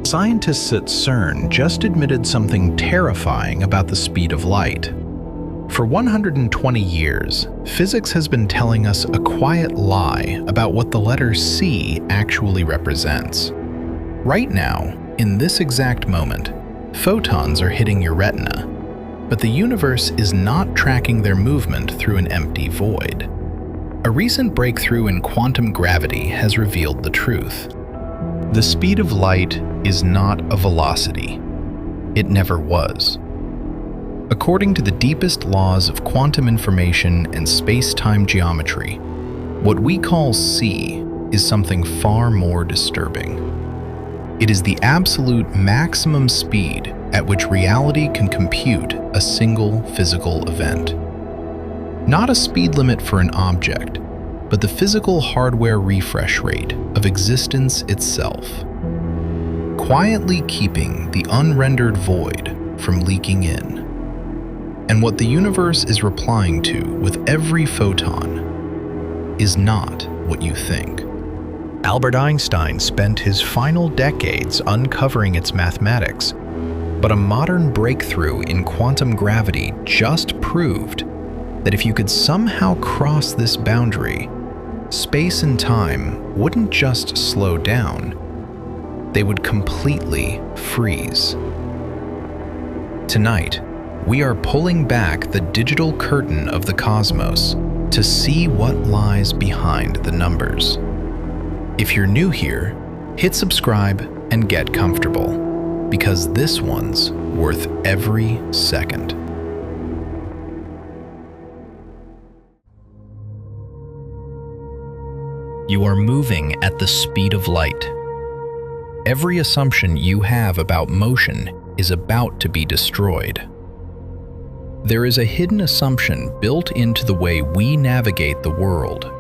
Scientists at CERN just admitted something terrifying about the speed of light. For 120 years, physics has been telling us a quiet lie about what the letter C actually represents. Right now, in this exact moment, photons are hitting your retina, but the universe is not tracking their movement through an empty void. A recent breakthrough in quantum gravity has revealed the truth. The speed of light is not a velocity. It never was. According to the deepest laws of quantum information and space-time geometry, what we call C is something far more disturbing. It is the absolute maximum speed at which reality can compute a single physical event. Not a speed limit for an object, but the physical hardware refresh rate of existence itself, quietly keeping the unrendered void from leaking in. And what the universe is replying to with every photon is not what you think. Albert Einstein spent his final decades uncovering its mathematics, but a modern breakthrough in quantum gravity just proved that if you could somehow cross this boundary, space and time wouldn't just slow down, they would completely freeze. Tonight, we are pulling back the digital curtain of the cosmos to see what lies behind the numbers. If you're new here, hit subscribe and get comfortable, because this one's worth every second. You are moving at the speed of light. Every assumption you have about motion is about to be destroyed. There is a hidden assumption built into the way we navigate the world,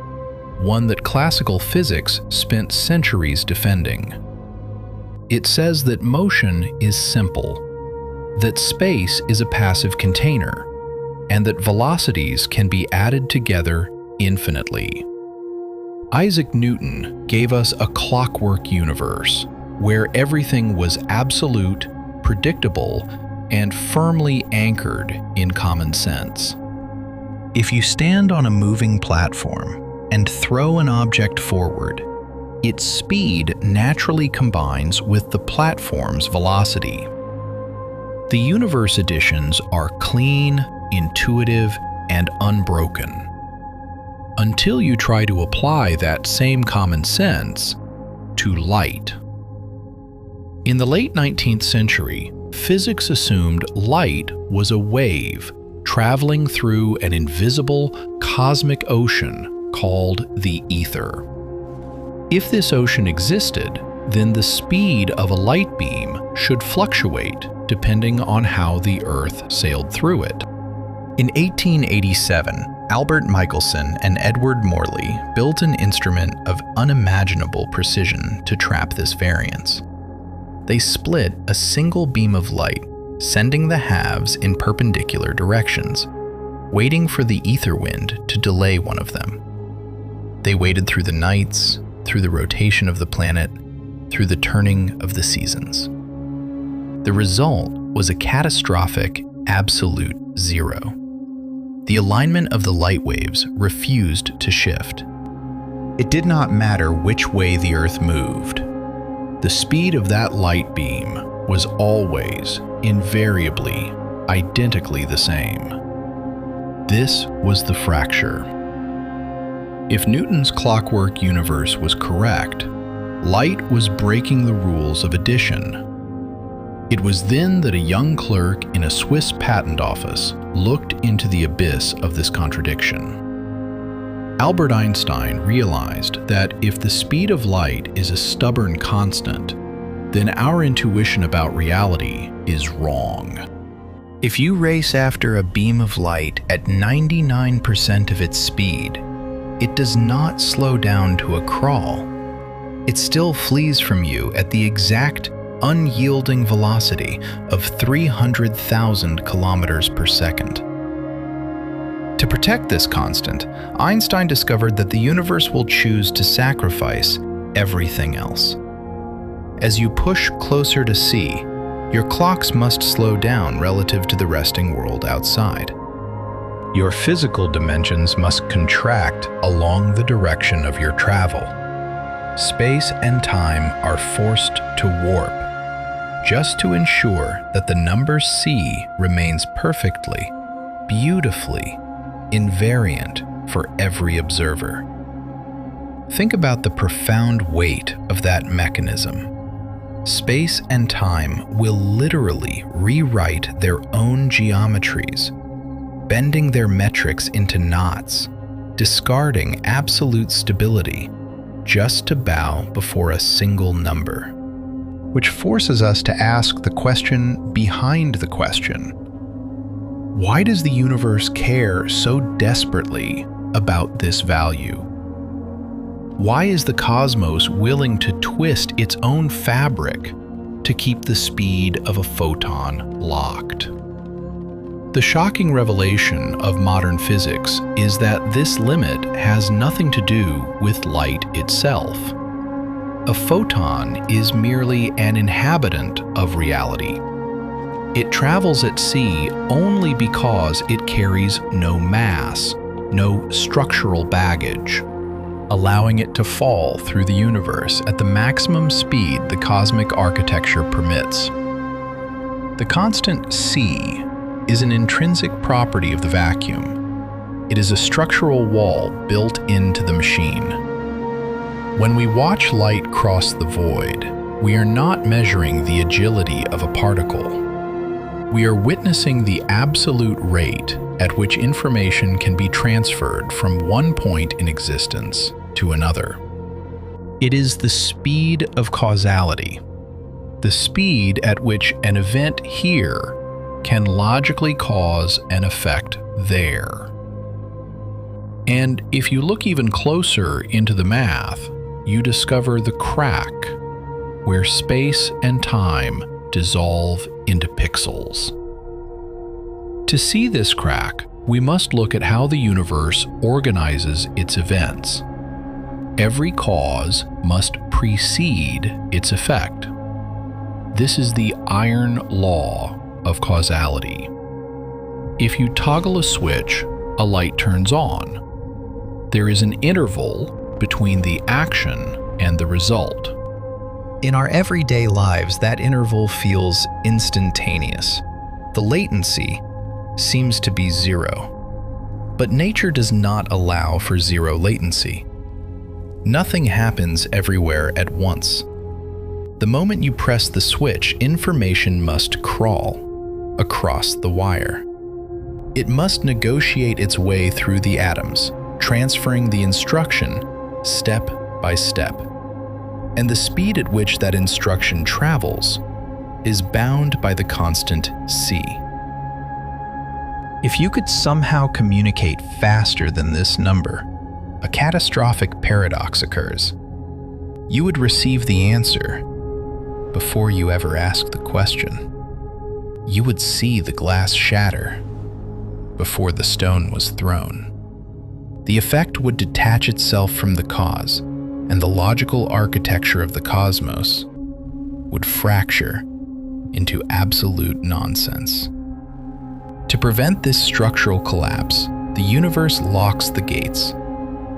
one that classical physics spent centuries defending. It says that motion is simple, that space is a passive container, and that velocities can be added together infinitely. Isaac Newton gave us a clockwork universe where everything was absolute, predictable, and firmly anchored in common sense. If you stand on a moving platform and throw an object forward, its speed naturally combines with the platform's velocity. The universe editions are clean, intuitive, and unbroken. Until you try to apply that same common sense to light. In the late 19th century, physics assumed light was a wave traveling through an invisible cosmic ocean called the ether. If this ocean existed, then the speed of a light beam should fluctuate depending on how the Earth sailed through it. In 1887, Albert Michelson and Edward Morley built an instrument of unimaginable precision to trap this variance. They split a single beam of light, sending the halves in perpendicular directions, waiting for the ether wind to delay one of them. They waited through the nights, through the rotation of the planet, through the turning of the seasons. The result was a catastrophic absolute zero. The alignment of the light waves refused to shift. It did not matter which way the Earth moved. The speed of that light beam was always, invariably, identically the same. This was the fracture. If Newton's clockwork universe was correct, light was breaking the rules of addition. It was then that a young clerk in a Swiss patent office looked into the abyss of this contradiction. Albert Einstein realized that if the speed of light is a stubborn constant, then our intuition about reality is wrong. If you race after a beam of light at 99% of its speed, it does not slow down to a crawl. It still flees from you at the exact unyielding velocity of 300,000 kilometers per second. To protect this constant, Einstein discovered that the universe will choose to sacrifice everything else. As you push closer to C, your clocks must slow down relative to the resting world outside. Your physical dimensions must contract along the direction of your travel. Space and time are forced to warp, just to ensure that the number C remains perfectly, beautifully invariant for every observer. Think about the profound weight of that mechanism. Space and time will literally rewrite their own geometries, bending their metrics into knots, discarding absolute stability just to bow before a single number. Which forces us to ask the question behind the question. Why does the universe care so desperately about this value? Why is the cosmos willing to twist its own fabric to keep the speed of a photon locked? The shocking revelation of modern physics is that this limit has nothing to do with light itself. A photon is merely an inhabitant of reality. It travels at sea only because it carries no mass, no structural baggage, allowing it to fall through the universe at the maximum speed the cosmic architecture permits. The constant C is an intrinsic property of the vacuum. It is a structural wall built into the machine. When we watch light cross the void, we are not measuring the agility of a particle. We are witnessing the absolute rate at which information can be transferred from one point in existence to another. It is the speed of causality, the speed at which an event here can logically cause an effect there. And if you look even closer into the math, you discover the crack where space and time dissolve into pixels. To see this crack, we must look at how the universe organizes its events. Every cause must precede its effect. This is the iron law of causality. If you toggle a switch, a light turns on. There is an interval between the action and the result. In our everyday lives, that interval feels instantaneous. The latency seems to be zero. But nature does not allow for zero latency. Nothing happens everywhere at once. The moment you press the switch, information must crawl across the wire. It must negotiate its way through the atoms, transferring the instruction step by step. And the speed at which that instruction travels is bound by the constant c. If you could somehow communicate faster than this number, a catastrophic paradox occurs. You would receive the answer before you ever ask the question. You would see the glass shatter before the stone was thrown. The effect would detach itself from the cause, and the logical architecture of the cosmos would fracture into absolute nonsense. To prevent this structural collapse, the universe locks the gates.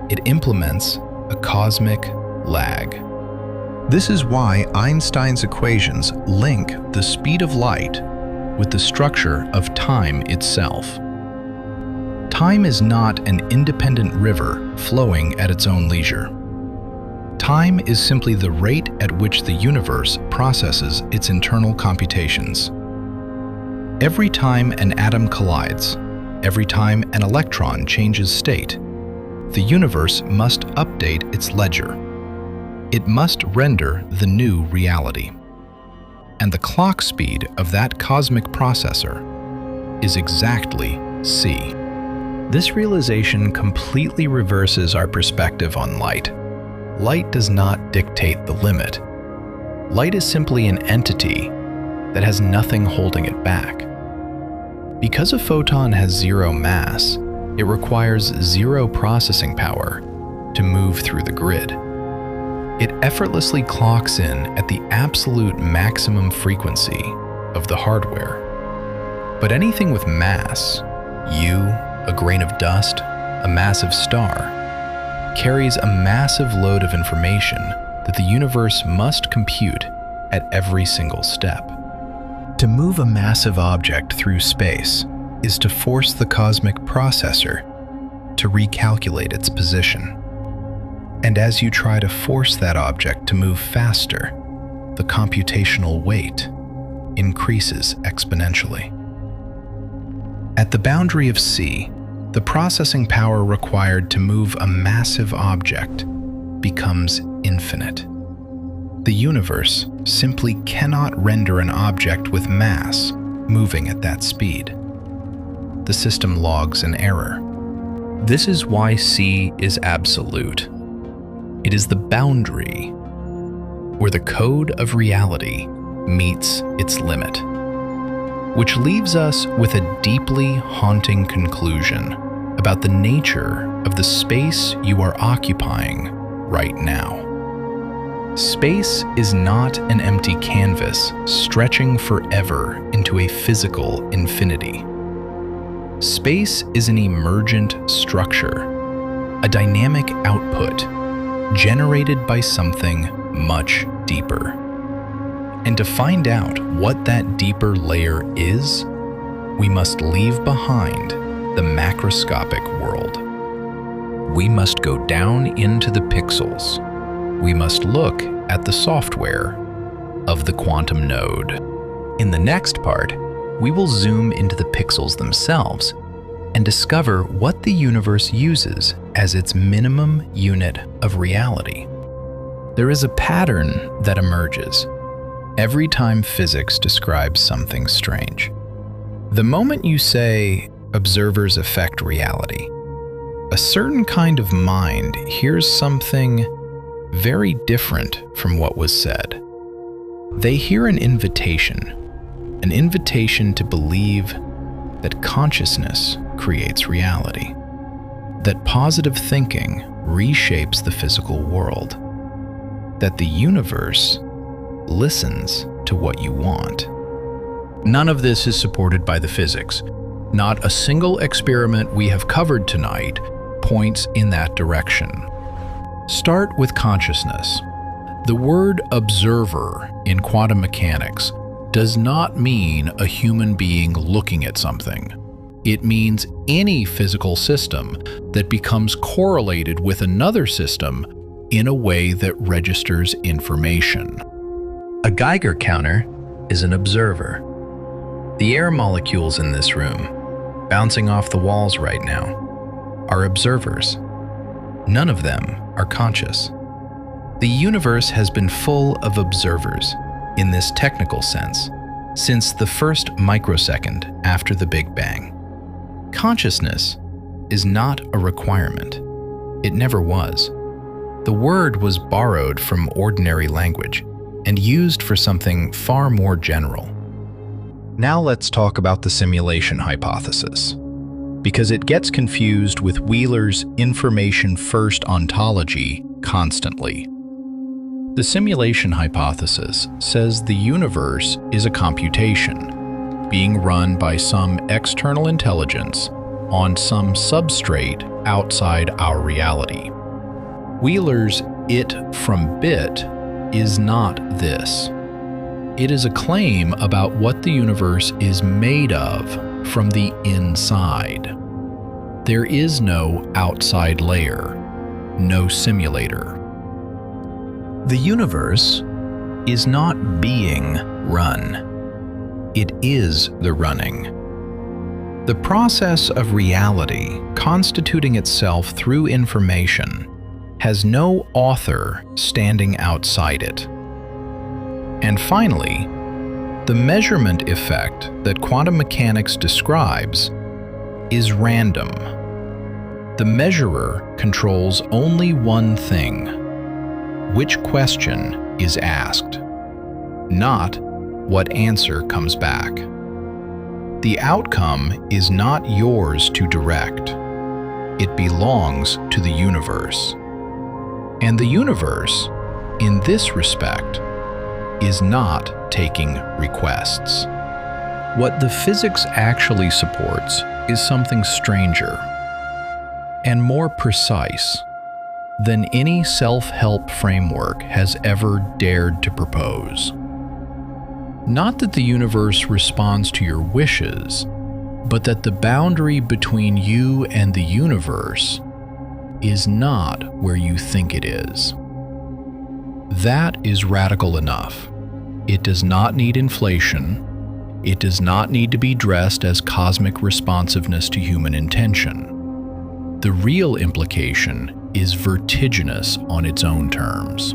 It implements a cosmic lag. This is why Einstein's equations link the speed of light with the structure of time itself. Time is not an independent river flowing at its own leisure. Time is simply the rate at which the universe processes its internal computations. Every time an atom collides, every time an electron changes state, the universe must update its ledger. It must render the new reality. And the clock speed of that cosmic processor is exactly c. This realization completely reverses our perspective on light. Light does not dictate the limit. Light is simply an entity that has nothing holding it back. Because a photon has zero mass, it requires zero processing power to move through the grid. It effortlessly clocks in at the absolute maximum frequency of the hardware. But anything with mass, you, a grain of dust, a massive star, carries a massive load of information that the universe must compute at every single step. To move a massive object through space is to force the cosmic processor to recalculate its position. And as you try to force that object to move faster, the computational weight increases exponentially. At the boundary of C, the processing power required to move a massive object becomes infinite. The universe simply cannot render an object with mass moving at that speed. The system logs an error. This is why C is absolute. It is the boundary where the code of reality meets its limit, which leaves us with a deeply haunting conclusion about the nature of the space you are occupying right now. Space is not an empty canvas stretching forever into a physical infinity. Space is an emergent structure, a dynamic output generated by something much deeper. And to find out what that deeper layer is, we must leave behind the macroscopic world. We must go down into the pixels. We must look at the software of the quantum node. In the next part, we will zoom into the pixels themselves and discover what the universe uses as its minimum unit of reality. There is a pattern that emerges every time physics describes something strange. The moment you say, observers affect reality, a certain kind of mind hears something very different from what was said. They hear an invitation to believe that consciousness creates reality, that positive thinking reshapes the physical world, that the universe listens to what you want. None of this is supported by the physics. Not a single experiment we have covered tonight points in that direction. Start with consciousness. The word observer in quantum mechanics does not mean a human being looking at something. It means any physical system that becomes correlated with another system in a way that registers information. A Geiger counter is an observer. The air molecules in this room, bouncing off the walls right now, are observers. None of them are conscious. The universe has been full of observers, in this technical sense, since the first microsecond after the Big Bang. Consciousness is not a requirement. It never was. The word was borrowed from ordinary language and used for something far more general. Now let's talk about the simulation hypothesis, because it gets confused with Wheeler's information-first ontology constantly. The simulation hypothesis says the universe is a computation being run by some external intelligence on some substrate outside our reality. Wheeler's it from bit is not this. It is a claim about what the universe is made of from the inside. There is no outside layer, no simulator. The universe is not being run. It is the running. The process of reality constituting itself through information has no author standing outside it. And finally, the measurement effect that quantum mechanics describes is random. The measurer controls only one thing: which question is asked, not what answer comes back. The outcome is not yours to direct. It belongs to the universe. And the universe in this respect, is not taking requests. What the physics actually supports is something stranger and more precise than any self-help framework has ever dared to propose. Not that the universe responds to your wishes, but that the boundary between you and the universe is not where you think it is. That is radical enough. It does not need inflation. It does not need to be dressed as cosmic responsiveness to human intention. The real implication is vertiginous on its own terms.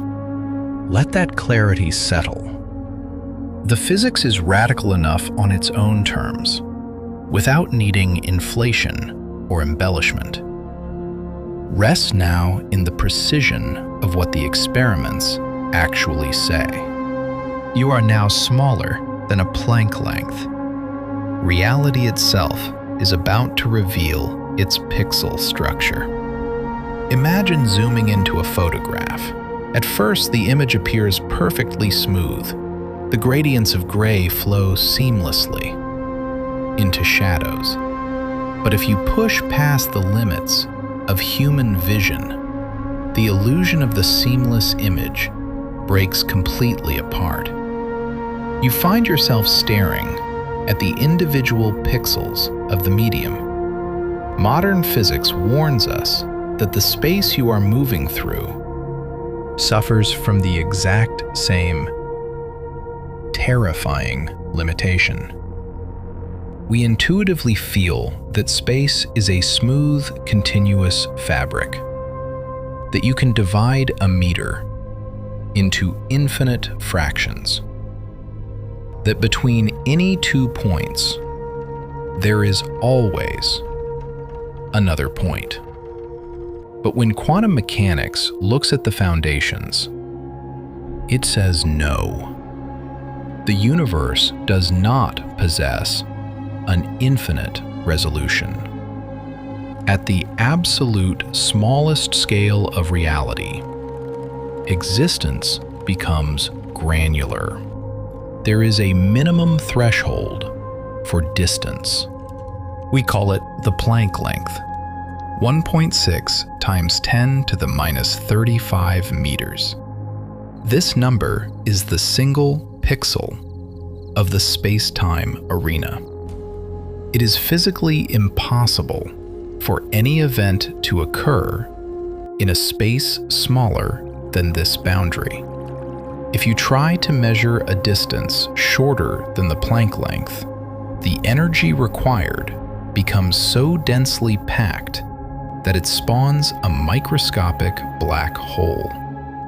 Let that clarity settle. The physics is radical enough on its own terms, without needing inflation or embellishment. Rest now in the precision of what the experiments actually say. You are now smaller than a Planck length. Reality itself is about to reveal its pixel structure. Imagine zooming into a photograph. At first, the image appears perfectly smooth. The gradients of gray flow seamlessly into shadows. But if you push past the limits of human vision, the illusion of the seamless image breaks completely apart. You find yourself staring at the individual pixels of the medium. Modern physics warns us that the space you are moving through suffers from the exact same terrifying limitation. We intuitively feel that space is a smooth, continuous fabric, that you can divide a meter into infinite fractions, that between any 2 points, there is always another point. But when quantum mechanics looks at the foundations, it says no. The universe does not possess an infinite resolution. At the absolute smallest scale of reality, existence becomes granular. There is a minimum threshold for distance. We call it the Planck length, 1.6 times 10 to the minus 35 meters. This number is the single pixel of the space-time arena. It is physically impossible for any event to occur in a space smaller than this boundary. If you try to measure a distance shorter than the Planck length, the energy required becomes so densely packed that it spawns a microscopic black hole.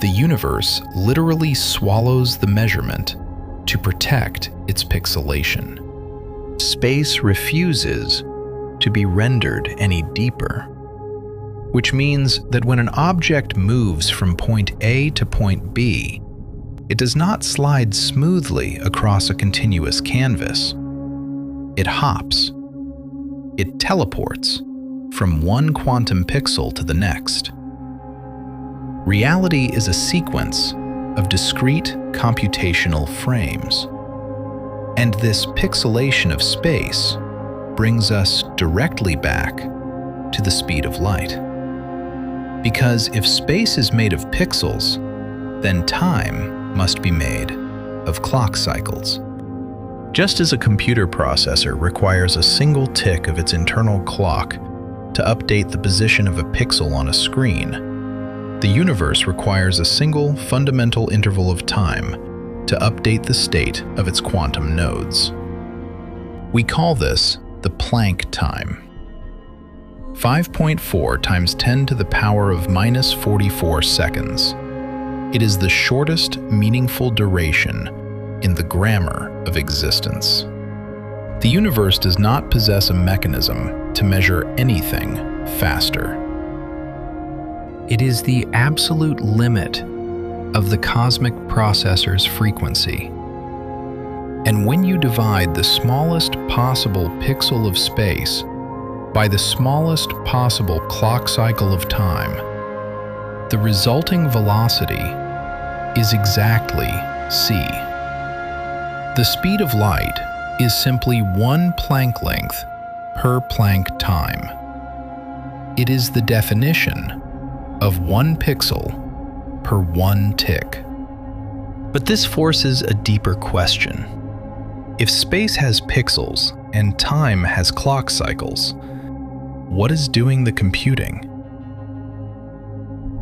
The universe literally swallows the measurement to protect its pixelation. Space refuses to be rendered any deeper, which means that when an object moves from point A to point B, it does not slide smoothly across a continuous canvas. It hops. It teleports from one quantum pixel to the next. Reality is a sequence of discrete computational frames. And this pixelation of space brings us directly back to the speed of light. Because if space is made of pixels, then time must be made of clock cycles. Just as a computer processor requires a single tick of its internal clock to update the position of a pixel on a screen, the universe requires a single fundamental interval of time to update the state of its quantum nodes. We call this the Planck time. 5.4 times 10 to the power of minus 44 seconds. It is the shortest meaningful duration in the grammar of existence. The universe does not possess a mechanism to measure anything faster. It is the absolute limit of the cosmic processor's frequency. And when you divide the smallest possible pixel of space by the smallest possible clock cycle of time, the resulting velocity is exactly c. The speed of light is simply 1 Planck length per Planck time. It is the definition of 1 pixel per 1 tick. But this forces a deeper question. If space has pixels and time has clock cycles, what is doing the computing?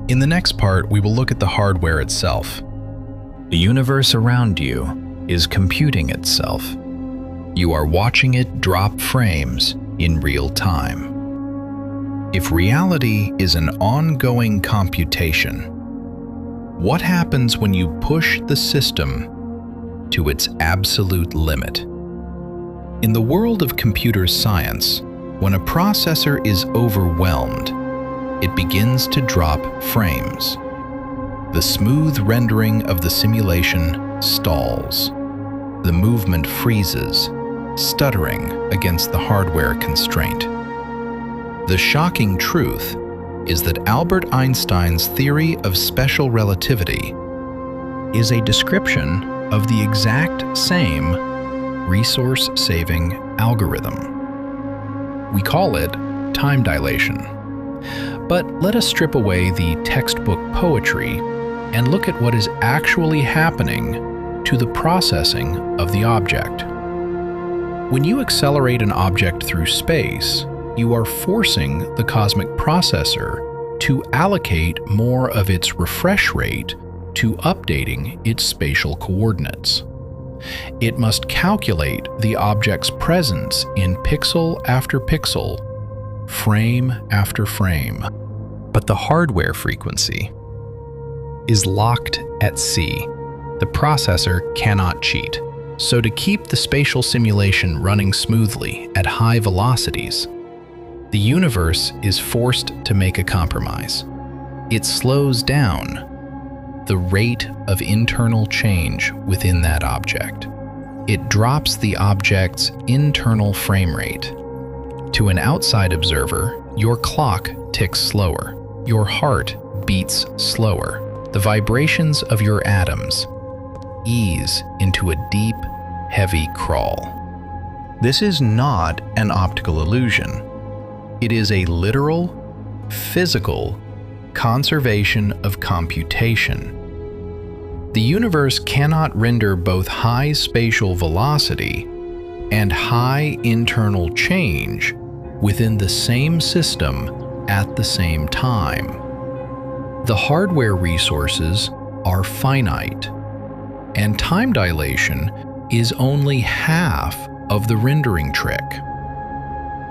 In the next part, we will look at the hardware itself. The universe around you is computing itself. You are watching it drop frames in real time. If reality is an ongoing computation, what happens when you push the system to its absolute limit? In the world of computer science, when a processor is overwhelmed, it begins to drop frames. The smooth rendering of the simulation stalls. The movement freezes, stuttering against the hardware constraint. The shocking truth is that Albert Einstein's theory of special relativity is a description of the exact same resource-saving algorithm. We call it time dilation. But let us strip away the textbook poetry and look at what is actually happening to the processing of the object. When you accelerate an object through space, you are forcing the cosmic processor to allocate more of its refresh rate to updating its spatial coordinates. It must calculate the object's presence in pixel after pixel, frame after frame. But the hardware frequency is locked at C. The processor cannot cheat. So to keep the spatial simulation running smoothly at high velocities, the universe is forced to make a compromise. It slows down the rate of internal change within that object. It drops the object's internal frame rate. To an outside observer, your clock ticks slower, your heart beats slower, the vibrations of your atoms ease into a deep, heavy crawl. This is not an optical illusion. It is a literal, physical conservation of computation. The universe cannot render both high spatial velocity and high internal change within the same system at the same time. The hardware resources are finite, and time dilation is only half of the rendering trick.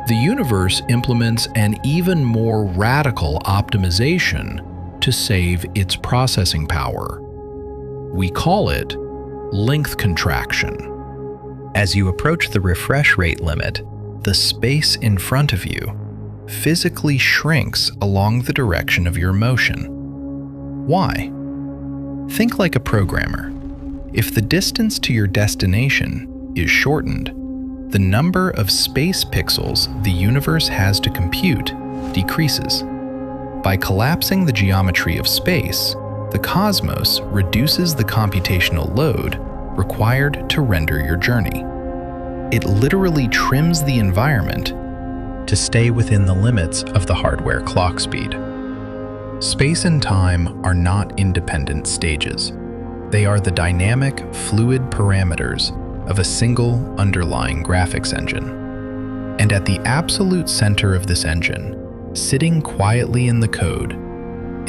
The universe implements an even more radical optimization to save its processing power. We call it length contraction. As you approach the refresh rate limit, the space in front of you physically shrinks along the direction of your motion. Why? Think like a programmer. If the distance to your destination is shortened, the number of space pixels the universe has to compute decreases. By collapsing the geometry of space, the cosmos reduces the computational load required to render your journey. It literally trims the environment to stay within the limits of the hardware clock speed. Space and time are not independent stages. They are the dynamic, fluid parameters of a single underlying graphics engine. And at the absolute center of this engine, sitting quietly in the code,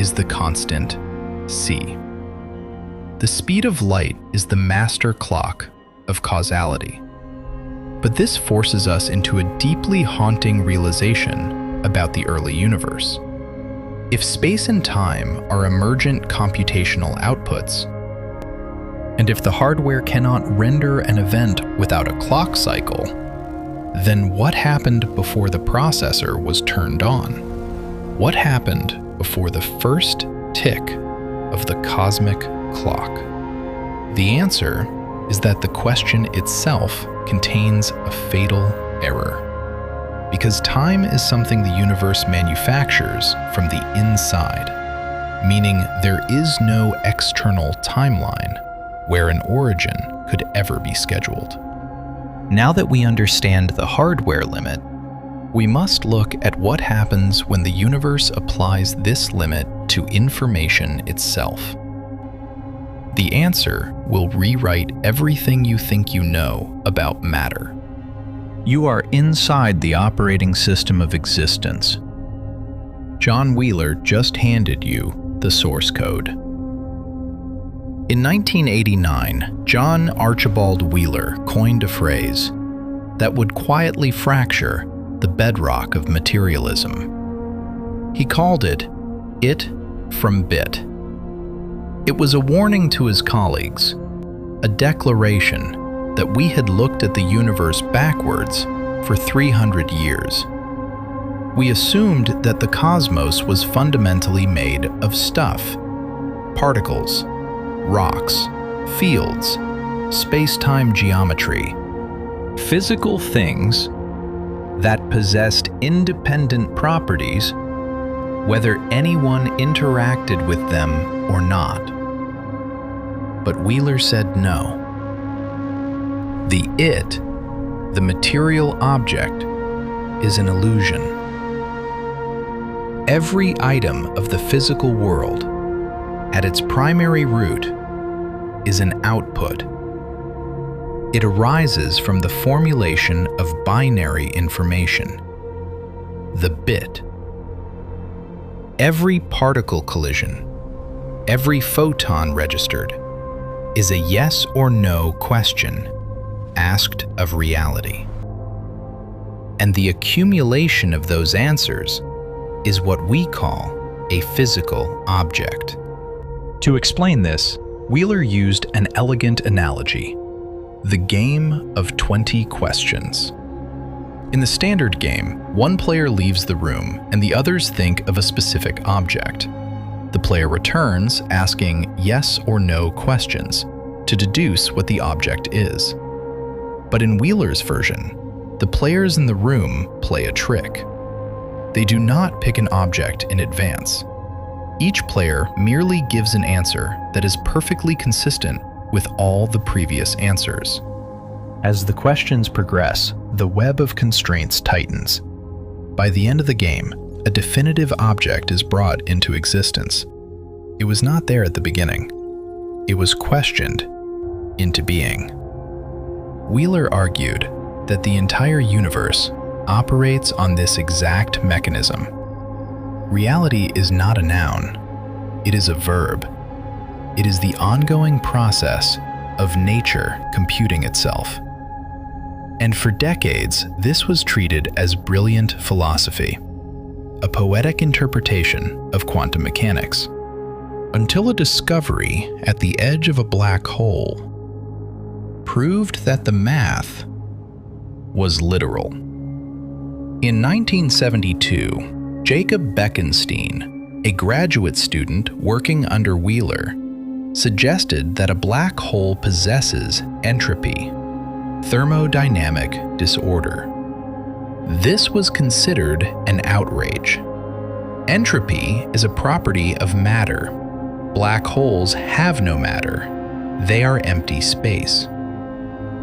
is the constant C. The speed of light is the master clock of causality. But this forces us into a deeply haunting realization about the early universe. If space and time are emergent computational outputs, and if the hardware cannot render an event without a clock cycle, then what happened before the processor was turned on? What happened before the first tick of the cosmic clock? The answer is that the question itself contains a fatal error. Because time is something the universe manufactures from the inside. meaning there is no external timeline where an origin could ever be scheduled. Now that we understand the hardware limit, we must look at what happens when the universe applies this limit to information itself. The answer will rewrite everything you think you know about matter. You are inside the operating system of existence. John Wheeler just handed you the source code. In 1989, John Archibald Wheeler coined a phrase that would quietly fracture the bedrock of materialism. He called it from bit. It was a warning to his colleagues, a declaration that we had looked at the universe backwards for 300 years. We assumed that the cosmos was fundamentally made of stuff, particles, rocks, fields, space-time geometry, physical things that possessed independent properties, whether anyone interacted with them or not. But Wheeler said no. The material object, is an illusion. Every item of the physical world, at its primary root, is an output. It arises from the formulation of binary information, the bit. Every particle collision, every photon registered, is a yes or no question asked of reality. And the accumulation of those answers is what we call a physical object. To explain this, Wheeler used an elegant analogy: the game of 20 questions. In the standard game, one player leaves the room and the others think of a specific object. The player returns asking yes or no questions to deduce what the object is. But in Wheeler's version, the players in the room play a trick. They do not pick an object in advance. Each player merely gives an answer that is perfectly consistent with all the previous answers. As the questions progress, the web of constraints tightens. By the end of the game, a definitive object is brought into existence. It was not there at the beginning. It was questioned into being. Wheeler argued that the entire universe operates on this exact mechanism. Reality is not a noun. It is a verb. It is the ongoing process of nature computing itself. And for decades, this was treated as brilliant philosophy, a poetic interpretation of quantum mechanics, until a discovery at the edge of a black hole proved that the math was literal. In 1972, Jacob Bekenstein, a graduate student working under Wheeler, suggested that a black hole possesses entropy, thermodynamic disorder. This was considered an outrage. Entropy is a property of matter. Black holes have no matter. They are empty space.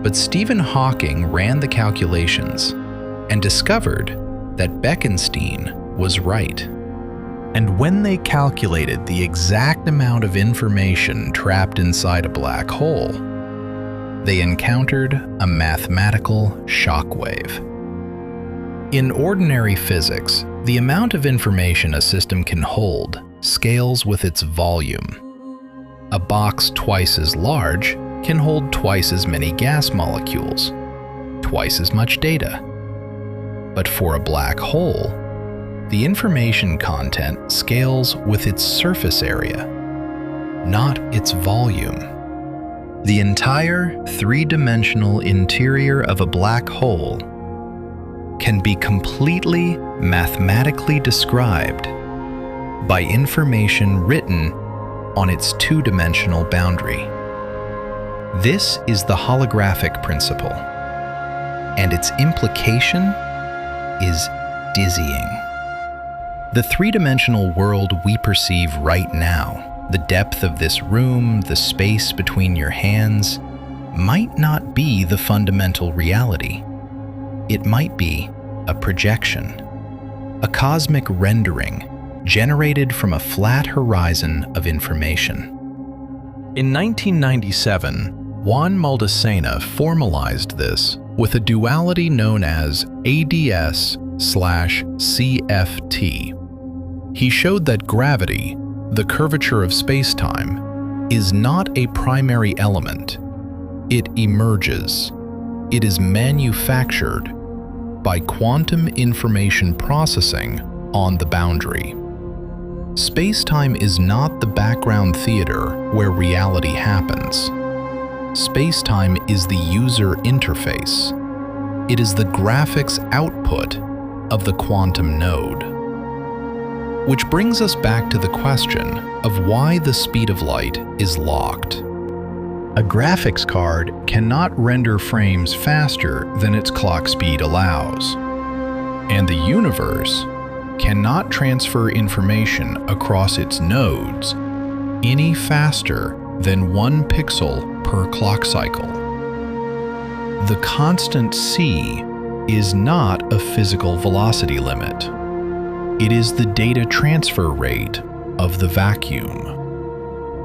But Stephen Hawking ran the calculations and discovered that Bekenstein was right. And when they calculated the exact amount of information trapped inside a black hole, they encountered a mathematical shockwave. In ordinary physics, the amount of information a system can hold scales with its volume. A box twice as large can hold twice as many gas molecules, twice as much data. But for a black hole, the information content scales with its surface area, not its volume. The entire three-dimensional interior of a black hole can be completely mathematically described by information written on its two-dimensional boundary. This is the holographic principle, and its implication is dizzying. The three-dimensional world we perceive right now, the depth of this room, the space between your hands, might not be the fundamental reality. It might be a projection, a cosmic rendering generated from a flat horizon of information. In 1997, Juan Maldacena formalized this with a duality known as ADS/CFT. He showed that gravity, the curvature of spacetime, is not a primary element. It emerges. It is manufactured by quantum information processing on the boundary. Spacetime is not the background theater where reality happens. Spacetime is the user interface. It is the graphics output of the quantum node. Which brings us back to the question of why the speed of light is locked. A graphics card cannot render frames faster than its clock speed allows. And the universe cannot transfer information across its nodes any faster than 1 pixel per clock cycle. The constant c is not a physical velocity limit. It is the data transfer rate of the vacuum.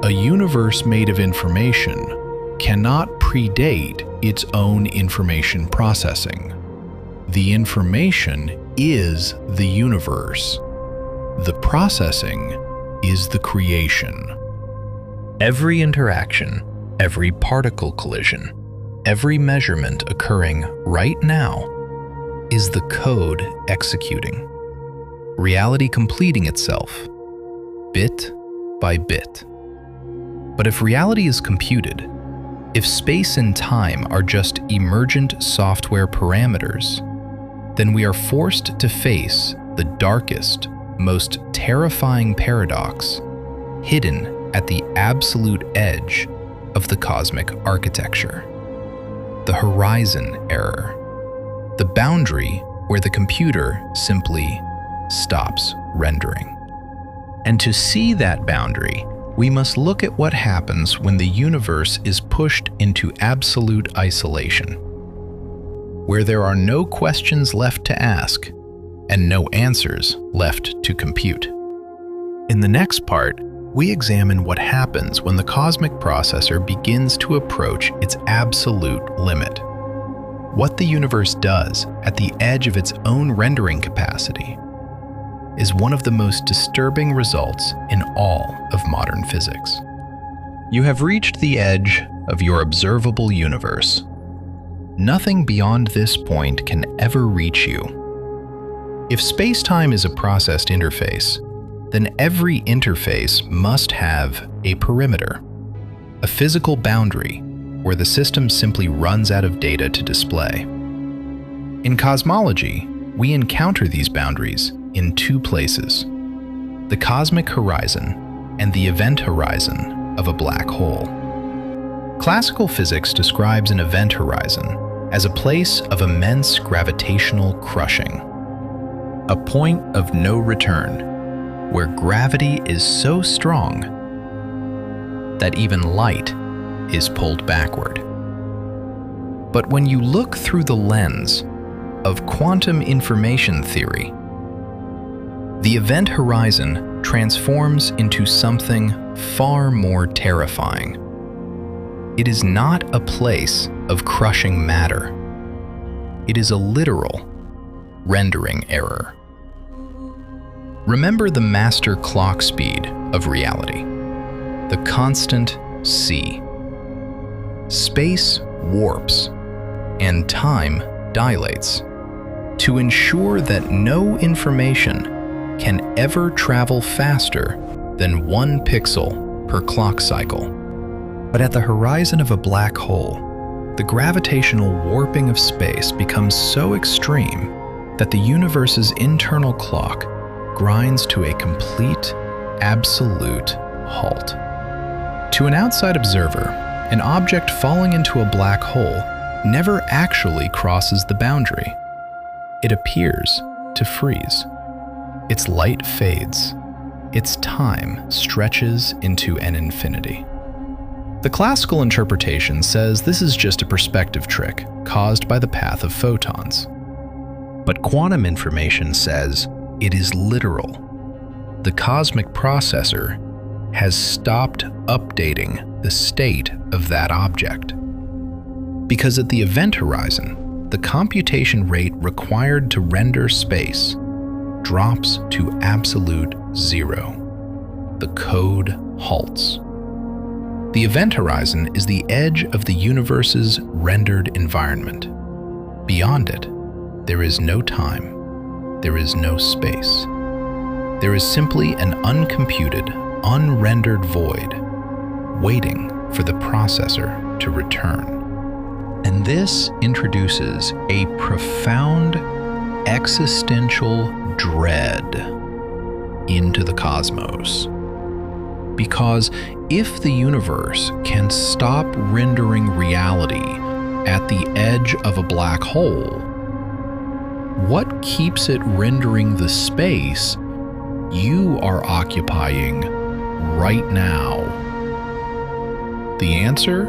A universe made of information cannot predate its own information processing. The information is the universe. The processing is the creation. Every interaction, every particle collision, every measurement occurring right now is the code executing. Reality completing itself, bit by bit. But if reality is computed, if space and time are just emergent software parameters, then we are forced to face the darkest, most terrifying paradox hidden at the absolute edge of the cosmic architecture. The horizon error, the boundary where the computer simply stops rendering. And to see that boundary, we must look at what happens when the universe is pushed into absolute isolation, where there are no questions left to ask and no answers left to compute. In the next part, we examine what happens when the cosmic processor begins to approach its absolute limit, what the universe does at the edge of its own rendering capacity is one of the most disturbing results in all of modern physics. You have reached the edge of your observable universe. Nothing beyond this point can ever reach you. If space-time is a processed interface, then every interface must have a perimeter, a physical boundary where the system simply runs out of data to display. In cosmology, we encounter these boundaries in two places: the cosmic horizon and the event horizon of a black hole. Classical physics describes an event horizon as a place of immense gravitational crushing, a point of no return, where gravity is so strong that even light is pulled backward. But when you look through the lens of quantum information theory, the event horizon transforms into something far more terrifying. It is not a place of crushing matter. It is a literal rendering error. Remember the master clock speed of reality, the constant c. Space warps and time dilates to ensure that no information can ever travel faster than 1 pixel per clock cycle. But at the horizon of a black hole, the gravitational warping of space becomes so extreme that the universe's internal clock grinds to a complete, absolute halt. To an outside observer, an object falling into a black hole never actually crosses the boundary. It appears to freeze. its light fades, its time stretches into an infinity. The classical interpretation says this is just a perspective trick caused by the path of photons. But quantum information says it is literal. The cosmic processor has stopped updating the state of that object. Because at the event horizon, the computation rate required to render space drops to absolute zero. The code halts. The event horizon is the edge of the universe's rendered environment. Beyond it, there is no time, there is no space. There is simply an uncomputed, unrendered void, waiting for the processor to return. And this introduces a profound existential dread into the cosmos. Because if the universe can stop rendering reality at the edge of a black hole, what keeps it rendering the space you are occupying right now? The answer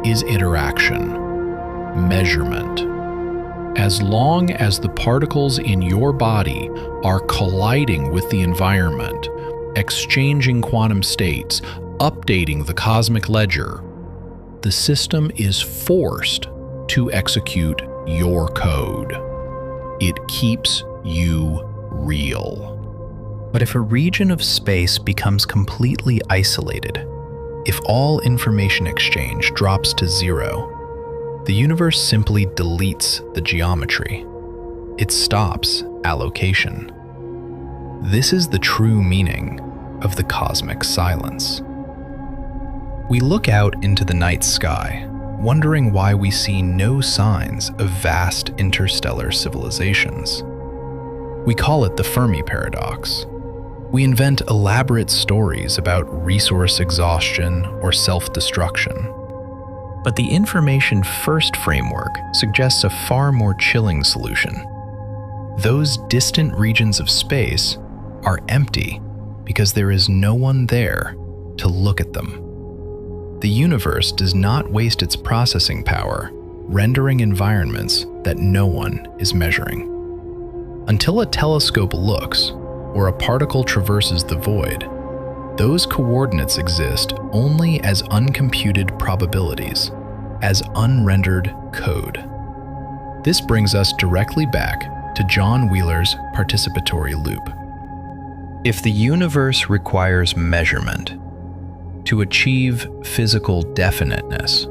is interaction, measurement. As long as the particles in your body are colliding with the environment, exchanging quantum states, updating the cosmic ledger, the system is forced to execute your code. It keeps you real. But if a region of space becomes completely isolated, if all information exchange drops to zero, the universe simply deletes the geometry. It stops allocation. This is the true meaning of the cosmic silence. We look out into the night sky, wondering why we see no signs of vast interstellar civilizations. We call it the Fermi paradox. We invent elaborate stories about resource exhaustion or self-destruction. But the information first framework suggests a far more chilling solution. Those distant regions of space are empty because there is no one there to look at them. The universe does not waste its processing power rendering environments that no one is measuring. Until a telescope looks or a particle traverses the void, those coordinates exist only as uncomputed probabilities, as unrendered code. This brings us directly back to John Wheeler's participatory loop. If the universe requires measurement to achieve physical definiteness,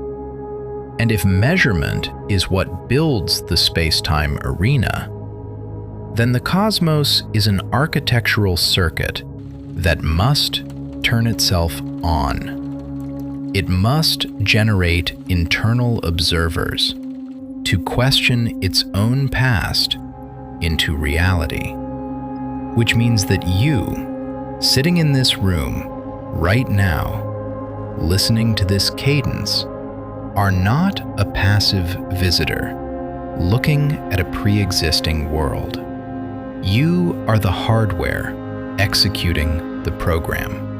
and if measurement is what builds the space-time arena, then the cosmos is an architectural circuit that must turn itself on. It must generate internal observers to question its own past into reality. Which means that you, sitting in this room right now, listening to this cadence, are not a passive visitor looking at a pre-existing world. You are the hardware executing the program.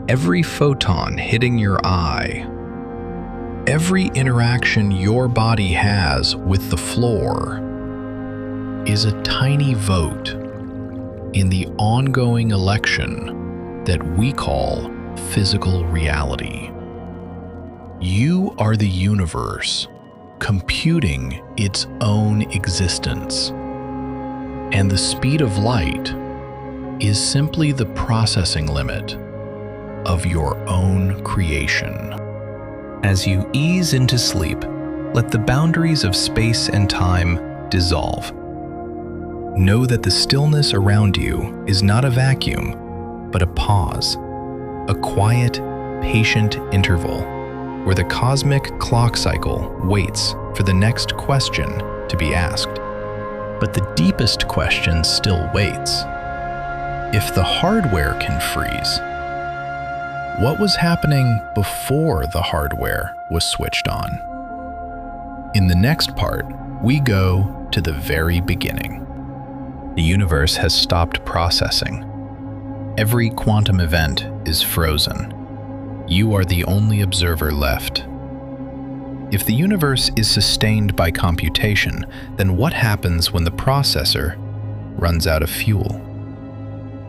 Every photon hitting your eye, every interaction your body has with the floor is a tiny vote in the ongoing election that we call physical reality. You are the universe computing its own existence. And the speed of light is simply the processing limit of your own creation. As you ease into sleep, let the boundaries of space and time dissolve. Know that the stillness around you is not a vacuum, but a pause, a quiet, patient interval where the cosmic clock cycle waits for the next question to be asked. But the deepest question still waits. If the hardware can freeze, what was happening before the hardware was switched on? In the next part, we go to the very beginning. The universe has stopped processing. Every quantum event is frozen. You are the only observer left. If the universe is sustained by computation, then what happens when the processor runs out of fuel?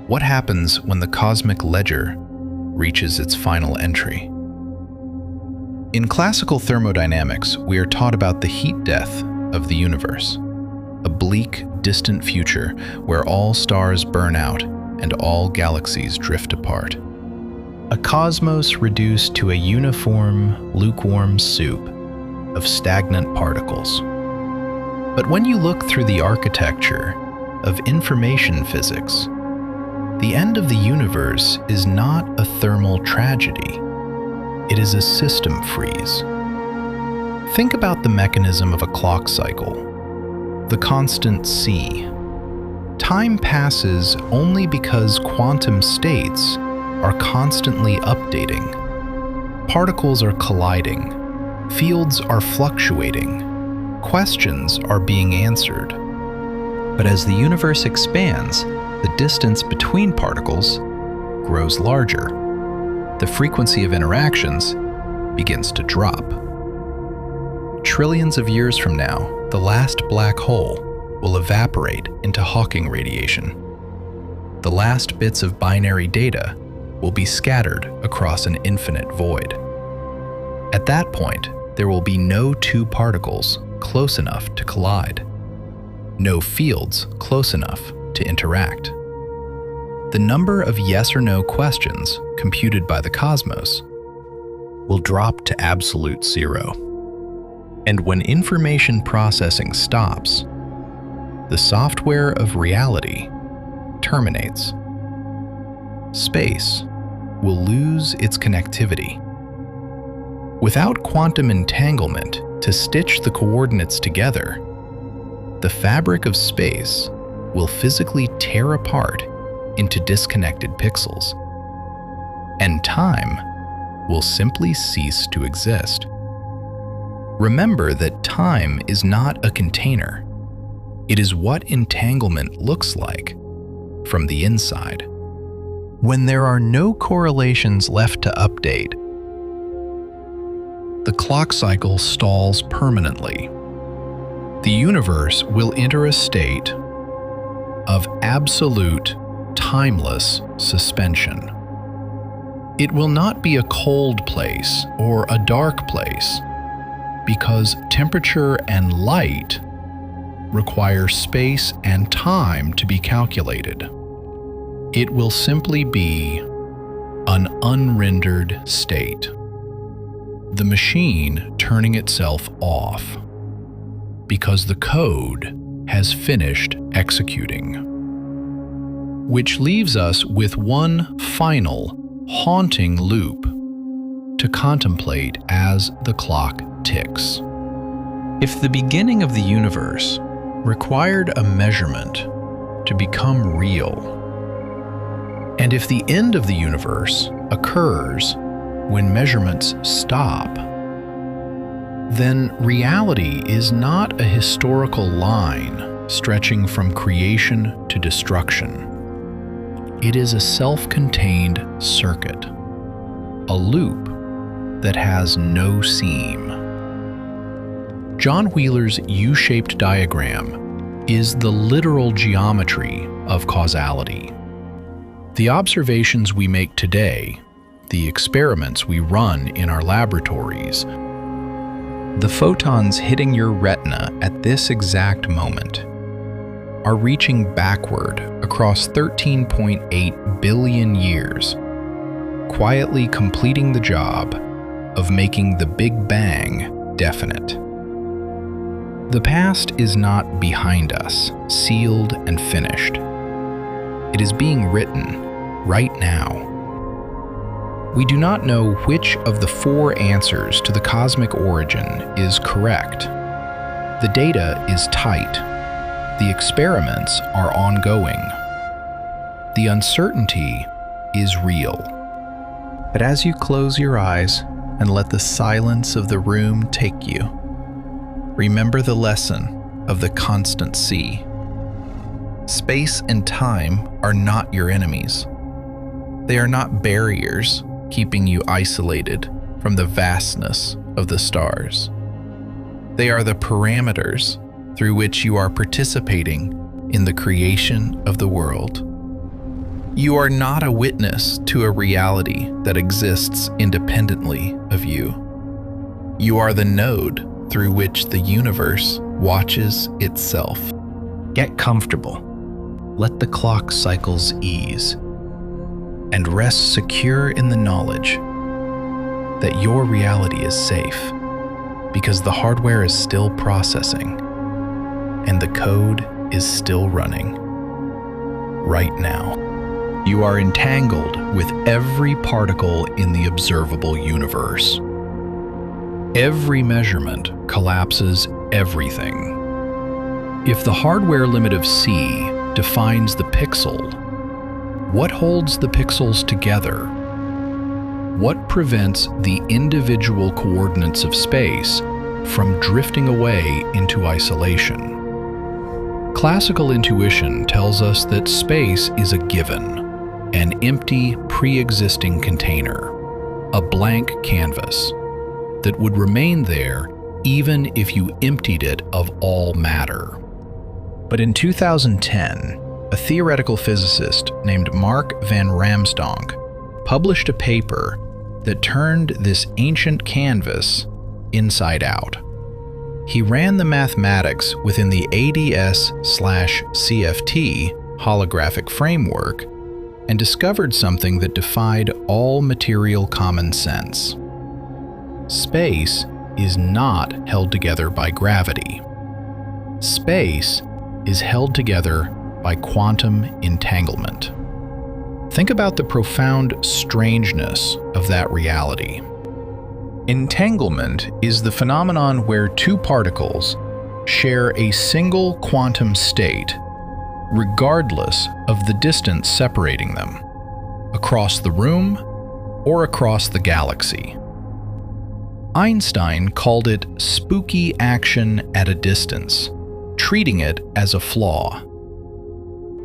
What happens when the cosmic ledger reaches its final entry? In classical thermodynamics, we are taught about the heat death of the universe, a bleak, distant future where all stars burn out and all galaxies drift apart. A cosmos reduced to a uniform, lukewarm soup of stagnant particles. But when you look through the architecture of information physics, the end of the universe is not a thermal tragedy. It is a system freeze. Think about the mechanism of a clock cycle, the constant C. Time passes only because quantum states are constantly updating. Particles are colliding. Fields are fluctuating. Questions are being answered. But as the universe expands, the distance between particles grows larger. The frequency of interactions begins to drop. Trillions of years from now, the last black hole will evaporate into Hawking radiation. The last bits of binary data will be scattered across an infinite void. At that point, there will be no two particles close enough to collide, no fields close enough to interact. The number of yes or no questions computed by the cosmos will drop to absolute zero. And when information processing stops, the software of reality terminates. Space will lose its connectivity. Without quantum entanglement to stitch the coordinates together, the fabric of space will physically tear apart into disconnected pixels, and time will simply cease to exist. Remember that time is not a container. It is what entanglement looks like from the inside. When there are no correlations left to update, the clock cycle stalls permanently. The universe will enter a state of absolute, timeless suspension. It will not be a cold place or a dark place, because temperature and light require space and time to be calculated. It will simply be an unrendered state, the machine turning itself off, because the code has finished executing. Which leaves us with one final, haunting loop to contemplate as the clock ticks. If the beginning of the universe required a measurement to become real, and if the end of the universe occurs when measurements stop, then reality is not a historical line stretching from creation to destruction. It is a self-contained circuit, a loop that has no seam. John Wheeler's U-shaped diagram is the literal geometry of causality. The observations we make today, the experiments we run in our laboratories, the photons hitting your retina at this exact moment are reaching backward across 13.8 billion years, quietly completing the job of making the Big Bang definite. The past is not behind us, sealed and finished. It is being written right now. We do not know which of the 4 answers to the cosmic origin is correct. The data is tight. The experiments are ongoing. The uncertainty is real. But as you close your eyes and let the silence of the room take you, remember the lesson of the constant C. Space and time are not your enemies. They are not barriers keeping you isolated from the vastness of the stars. They are the parameters through which you are participating in the creation of the world. You are not a witness to a reality that exists independently of you. You are the node through which the universe watches itself. Get comfortable. Let the clock cycles ease, and rest secure in the knowledge that your reality is safe, because the hardware is still processing and the code is still running right now. You are entangled with every particle in the observable universe. Every measurement collapses everything. If the hardware limit of C defines the pixel, what holds the pixels together? What prevents the individual coordinates of space from drifting away into isolation? Classical intuition tells us that space is a given, an empty, pre-existing container, a blank canvas that would remain there even if you emptied it of all matter. But in 2010, a theoretical physicist named Mark van Ramsdonk published a paper that turned this ancient canvas inside out. He ran the mathematics within the ADS/CFT holographic framework and discovered something that defied all material common sense. Space is not held together by gravity. Space is held together by quantum entanglement. Think about the profound strangeness of that reality. Entanglement is the phenomenon where two particles share a single quantum state, regardless of the distance separating them, across the room or across the galaxy. Einstein called it spooky action at a distance, treating it as a flaw.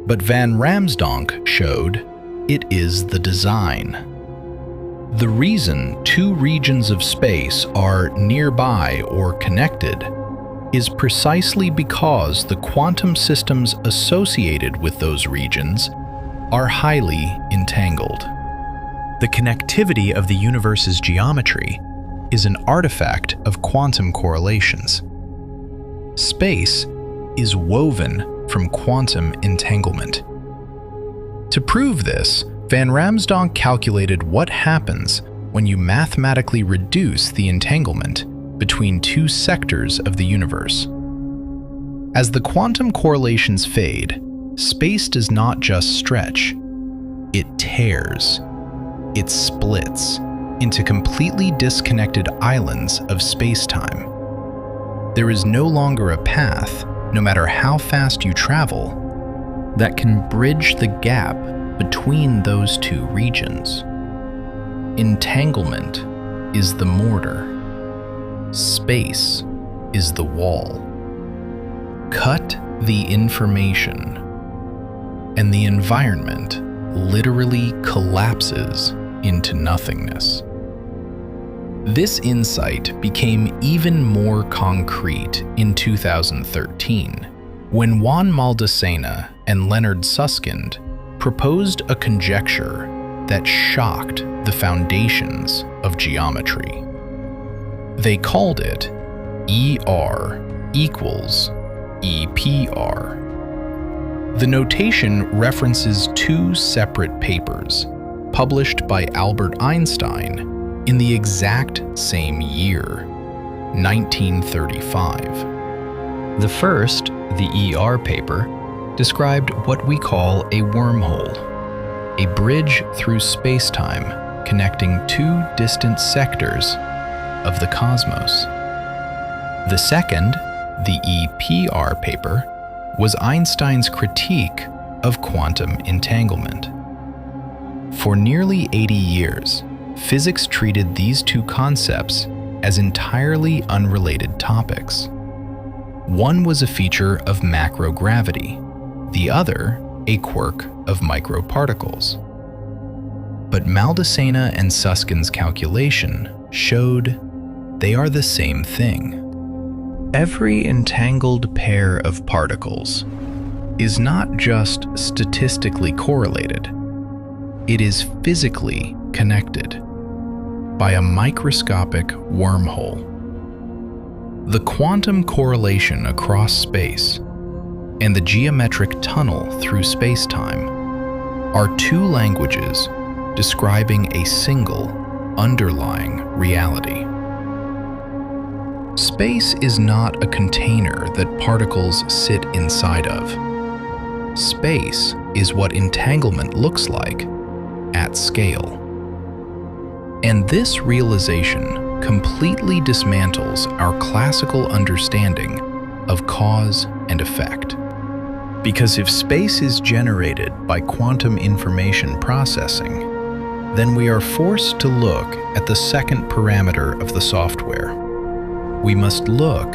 But Van Ramsdonk showed it is the design. The reason two regions of space are nearby or connected is precisely because the quantum systems associated with those regions are highly entangled. The connectivity of the universe's geometry is an artifact of quantum correlations. Space is woven from quantum entanglement. To prove this, Van Ramsdonk calculated what happens when you mathematically reduce the entanglement between two sectors of the universe. As the quantum correlations fade, space does not just stretch, it tears. It splits into completely disconnected islands of space-time. There is no longer a path, no matter how fast you travel, that can bridge the gap between those two regions. Entanglement is the mortar. Space is the wall. Cut the information, and the environment literally collapses into nothingness. This insight became even more concrete in 2013, when Juan Maldacena and Leonard Susskind proposed a conjecture that shocked the foundations of geometry. They called it ER equals EPR. The notation references two separate papers published by Albert Einstein in the exact same year, 1935. The first, the ER paper, described what we call a wormhole, a bridge through space-time connecting two distant sectors of the cosmos. The second, the EPR paper, was Einstein's critique of quantum entanglement. For nearly 80 years, physics treated these two concepts as entirely unrelated topics. One was a feature of macrogravity, the other a quirk of microparticles. But Maldacena and Susskind's calculation showed they are the same thing. Every entangled pair of particles is not just statistically correlated, it is physically connected by a microscopic wormhole. The quantum correlation across space and the geometric tunnel through spacetime are two languages describing a single underlying reality. Space is not a container that particles sit inside of. Space is what entanglement looks like at scale. And this realization completely dismantles our classical understanding of cause and effect. Because if space is generated by quantum information processing, then we are forced to look at the second parameter of the software. We must look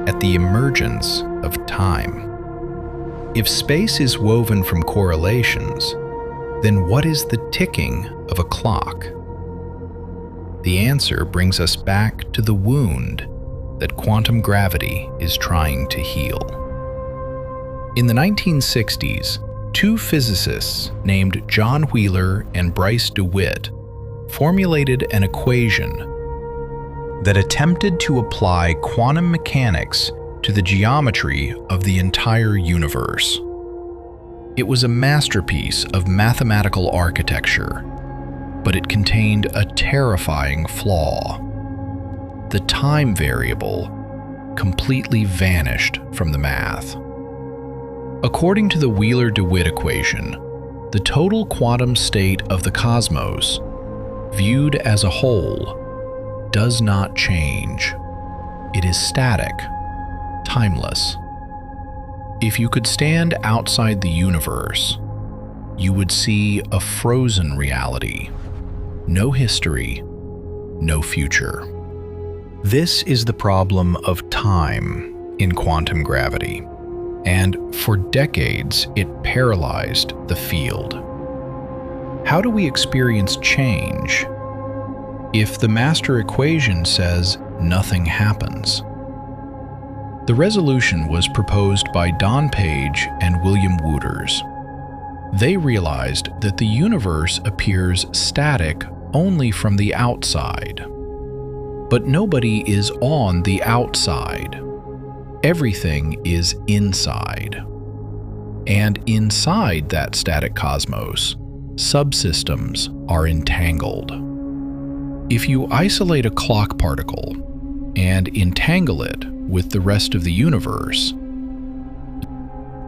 at the emergence of time. If space is woven from correlations, then what is the ticking of a clock? The answer brings us back to the wound that quantum gravity is trying to heal. In the 1960s, two physicists named John Wheeler and Bryce DeWitt formulated an equation that attempted to apply quantum mechanics to the geometry of the entire universe. It was a masterpiece of mathematical architecture, but it contained a terrifying flaw. The time variable completely vanished from the math. According to the Wheeler-DeWitt equation, the total quantum state of the cosmos, viewed as a whole, does not change. It is static, timeless. If you could stand outside the universe, you would see a frozen reality. No history, no future. This is the problem of time in quantum gravity, and for decades it paralyzed the field. How do we experience change if the master equation says nothing happens? The resolution was proposed by Don Page and William Wooters. They realized that the universe appears static only from the outside. But nobody is on the outside. Everything is inside. And inside that static cosmos, subsystems are entangled. If you isolate a clock particle and entangle it with the rest of the universe,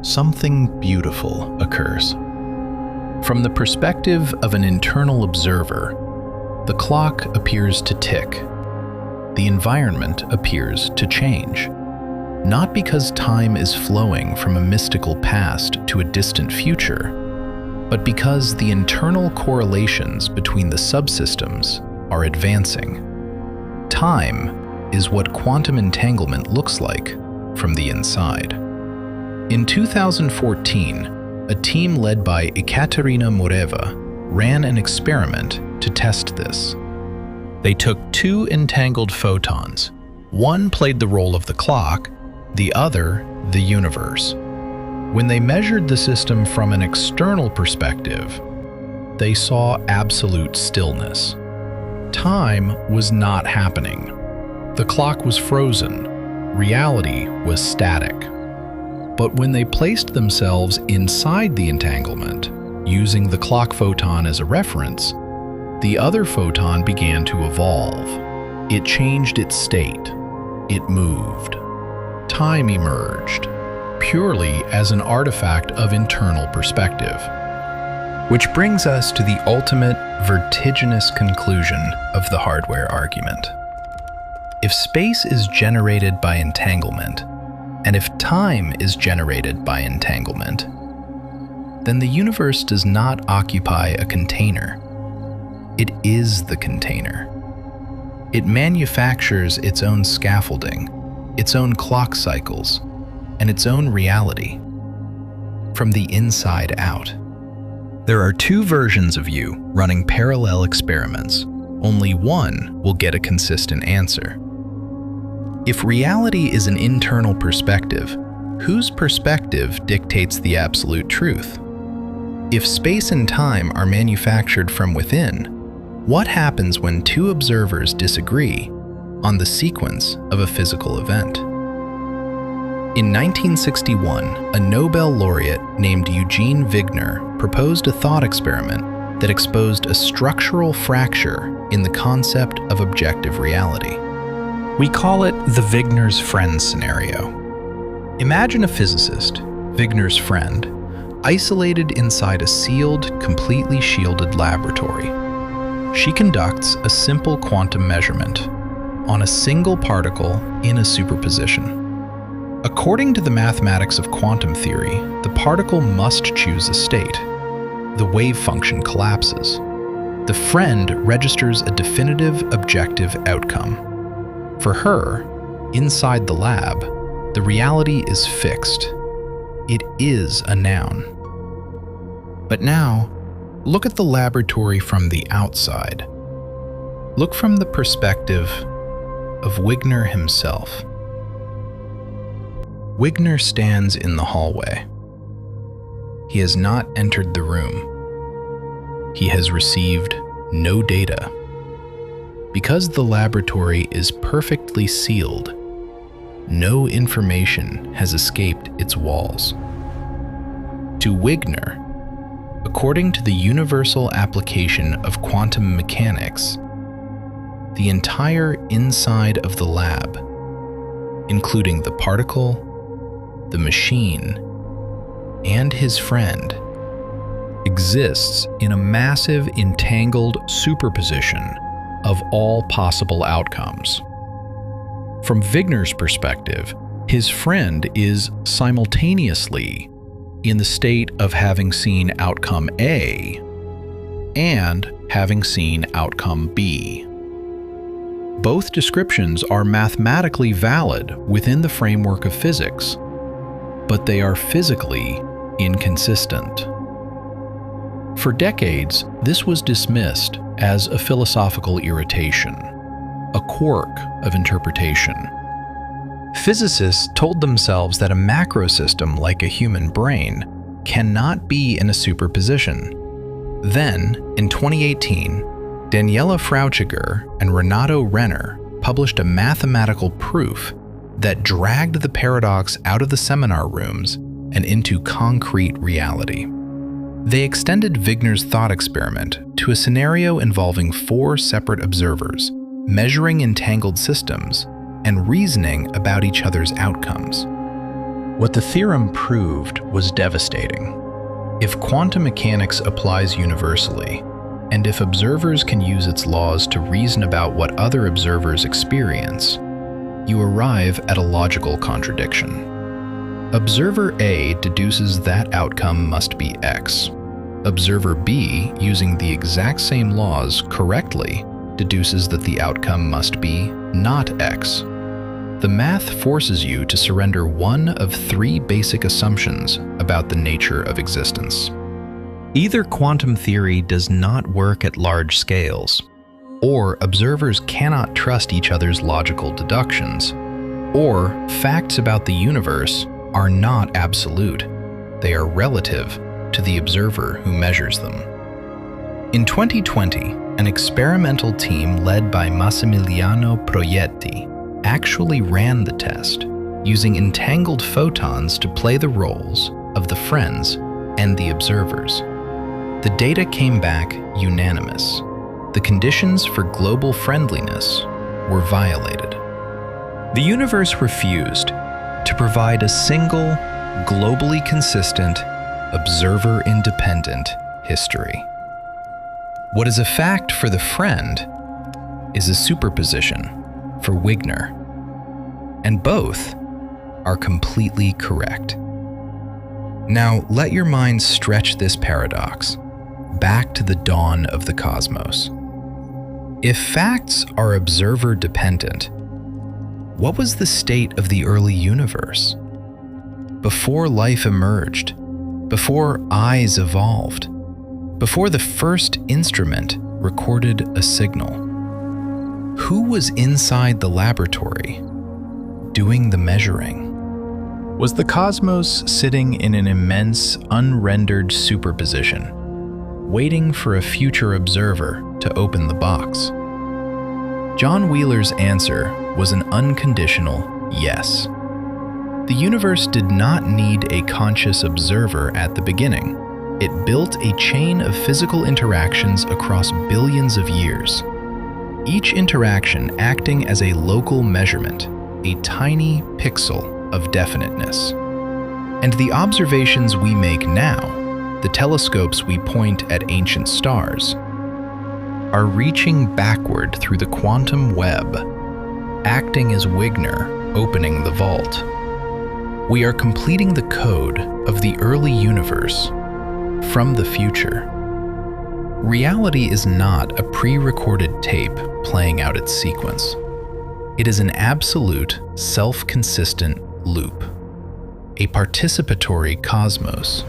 something beautiful occurs. From the perspective of an internal observer, the clock appears to tick. The environment appears to change. Not because time is flowing from a mystical past to a distant future, but because the internal correlations between the subsystems are advancing. Time is what quantum entanglement looks like from the inside. In 2014, a team led by Ekaterina Moreva ran an experiment to test this. They took two entangled photons. One played the role of the clock, the other the universe. When they measured the system from an external perspective, they saw absolute stillness. Time was not happening. The clock was frozen. Reality was static. But when they placed themselves inside the entanglement, using the clock photon as a reference, the other photon began to evolve. It changed its state. It moved. Time emerged, purely as an artifact of internal perspective. Which brings us to the ultimate vertiginous conclusion of the hardware argument. If space is generated by entanglement, and if time is generated by entanglement, then the universe does not occupy a container. It is the container. It manufactures its own scaffolding, its own clock cycles, and its own reality. from the inside out. There are two versions of you running parallel experiments. Only one will get a consistent answer. If reality is an internal perspective, whose perspective dictates the absolute truth? If space and time are manufactured from within, what happens when two observers disagree on the sequence of a physical event? In 1961, a Nobel laureate named Eugene Wigner proposed a thought experiment that exposed a structural fracture in the concept of objective reality. We call it the Wigner's friend scenario. Imagine a physicist, Wigner's friend, isolated inside a sealed, completely shielded laboratory. She conducts a simple quantum measurement on a single particle in a superposition. According to the mathematics of quantum theory, the particle must choose a state. The wave function collapses. The friend registers a definitive objective outcome. For her, inside the lab, the reality is fixed. It is a noun. But now, look at the laboratory from the outside. Look from the perspective of Wigner himself. Wigner stands in the hallway. He has not entered the room. He has received no data. Because the laboratory is perfectly sealed, no information has escaped its walls. To Wigner, according to the universal application of quantum mechanics, the entire inside of the lab, including the particle, the machine, and his friend, exists in a massive entangled superposition of all possible outcomes. From Wigner's perspective, his friend is simultaneously in the state of having seen outcome A and having seen outcome B. Both descriptions are mathematically valid within the framework of physics, but they are physically inconsistent. For decades, this was dismissed as a philosophical irritation, a quirk of interpretation. Physicists told themselves that a macrosystem like a human brain cannot be in a superposition. Then, in 2018, Daniela Frauchiger and Renato Renner published a mathematical proof that dragged the paradox out of the seminar rooms and into concrete reality. They extended Wigner's thought experiment to a scenario involving 4 separate observers, measuring entangled systems and reasoning about each other's outcomes. What the theorem proved was devastating. If quantum mechanics applies universally, and if observers can use its laws to reason about what other observers experience, you arrive at a logical contradiction. Observer A deduces that outcome must be X. Observer B, using the exact same laws correctly, deduces that the outcome must be not X. The math forces you to surrender one of 3 basic assumptions about the nature of existence. Either quantum theory does not work at large scales, or observers cannot trust each other's logical deductions, or facts about the universe are not absolute. They are relative to the observer who measures them. In 2020, an experimental team led by Massimiliano Proietti actually ran the test, using entangled photons to play the roles of the friends and the observers. The data came back unanimous. The conditions for global friendliness were violated. The universe refused to provide a single, globally consistent, observer-independent history. What is a fact for the friend is a superposition for Wigner, and both are completely correct. Now, let your mind stretch this paradox back to the dawn of the cosmos. If facts are observer-dependent, what was the state of the early universe? Before life emerged, before eyes evolved, before the first instrument recorded a signal. Who was inside the laboratory, doing the measuring? Was the cosmos sitting in an immense, unrendered superposition, waiting for a future observer to open the box? John Wheeler's answer was an unconditional yes. The universe did not need a conscious observer at the beginning. It built a chain of physical interactions across billions of years, each interaction acting as a local measurement, a tiny pixel of definiteness. And the observations we make now, the telescopes we point at ancient stars, are reaching backward through the quantum web, acting as Wigner opening the vault. We are completing the code of the early universe from the future. Reality is not a pre-recorded tape playing out its sequence. It is an absolute, self-consistent loop, a participatory cosmos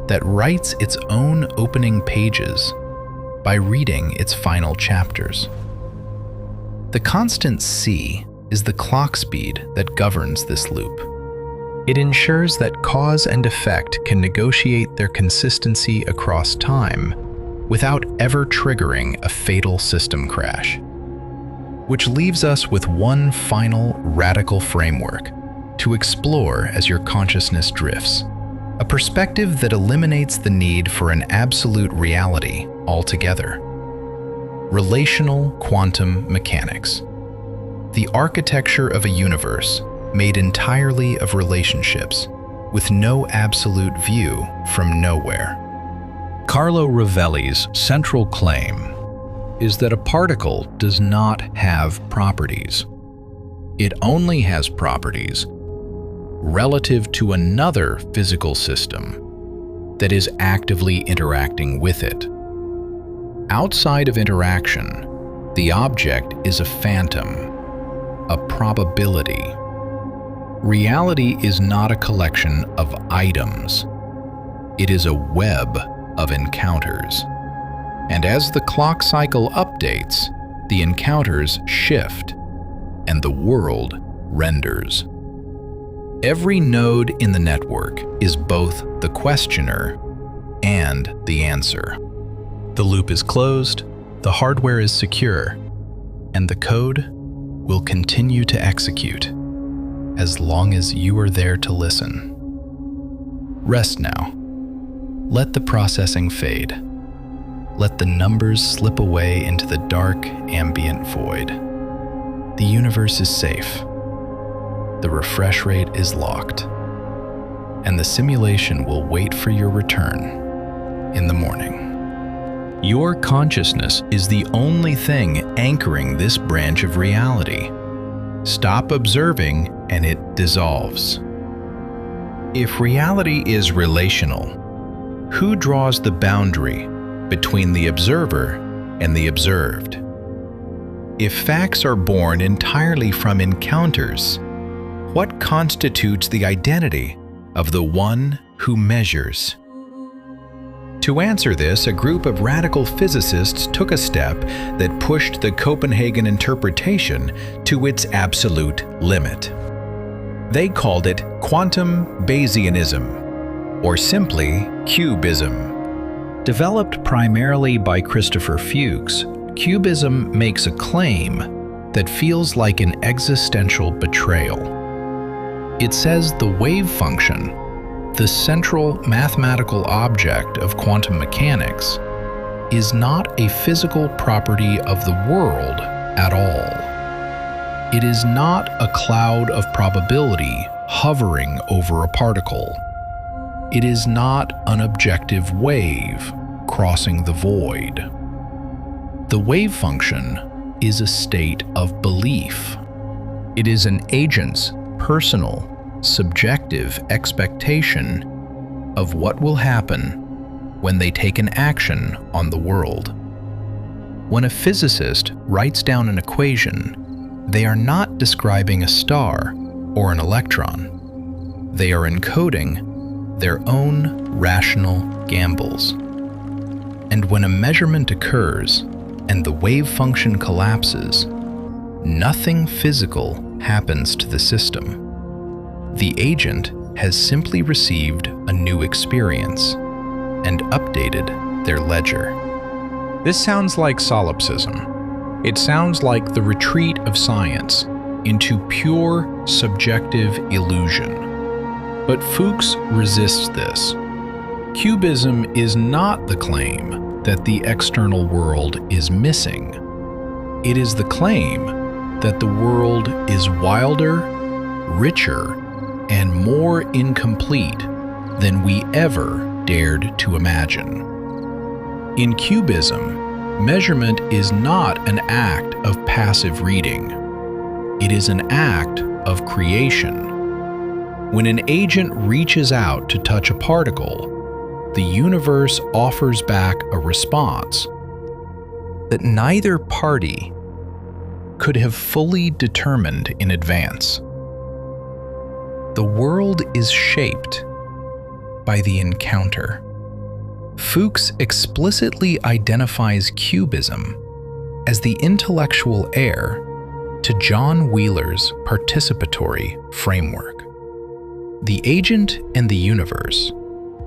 that writes its own opening pages by reading its final chapters. The constant c is the clock speed that governs this loop. It ensures that cause and effect can negotiate their consistency across time without ever triggering a fatal system crash. Which leaves us with one final radical framework to explore as your consciousness drifts, a perspective that eliminates the need for an absolute reality altogether. Relational quantum mechanics, the architecture of a universe made entirely of relationships, with no absolute view from nowhere. Carlo Rovelli's central claim is that a particle does not have properties. It only has properties relative to another physical system that is actively interacting with it. Outside of interaction, the object is a phantom, a probability. Reality is not a collection of items. It is a web of encounters. And as the clock cycle updates, the encounters shift and the world renders. Every node in the network is both the questioner and the answer. The loop is closed, the hardware is secure, and the code will continue to execute as long as you are there to listen. Rest now. Let the processing fade. Let the numbers slip away into the dark, ambient void. The universe is safe. The refresh rate is locked. And the simulation will wait for your return in the morning. Your consciousness is the only thing anchoring this branch of reality. Stop observing and it dissolves. If reality is relational, who draws the boundary between the observer and the observed? If facts are born entirely from encounters, what constitutes the identity of the one who measures? To answer this, a group of radical physicists took a step that pushed the Copenhagen interpretation to its absolute limit. They called it quantum Bayesianism, or simply cubism. Developed primarily by Christopher Fuchs, cubism makes a claim that feels like an existential betrayal. It says the wave function, the central mathematical object of quantum mechanics, is not a physical property of the world at all. It is not a cloud of probability hovering over a particle. It is not an objective wave crossing the void. The wave function is a state of belief. It is an agent's personal, subjective expectation of what will happen when they take an action on the world. When a physicist writes down an equation, they are not describing a star or an electron. They are encoding their own rational gambles. And when a measurement occurs and the wave function collapses, nothing physical happens to the system. The agent has simply received a new experience and updated their ledger. This sounds like solipsism. It sounds like the retreat of science into pure subjective illusion. But Fuchs resists this. Cubism is not the claim that the external world is missing. It is the claim that the world is wilder, richer, and more incomplete than we ever dared to imagine. In Cubism, measurement is not an act of passive reading. It is an act of creation. When an agent reaches out to touch a particle, the universe offers back a response that neither party could have fully determined in advance. The world is shaped by the encounter. Fuchs explicitly identifies Cubism as the intellectual heir to John Wheeler's participatory framework. The agent and the universe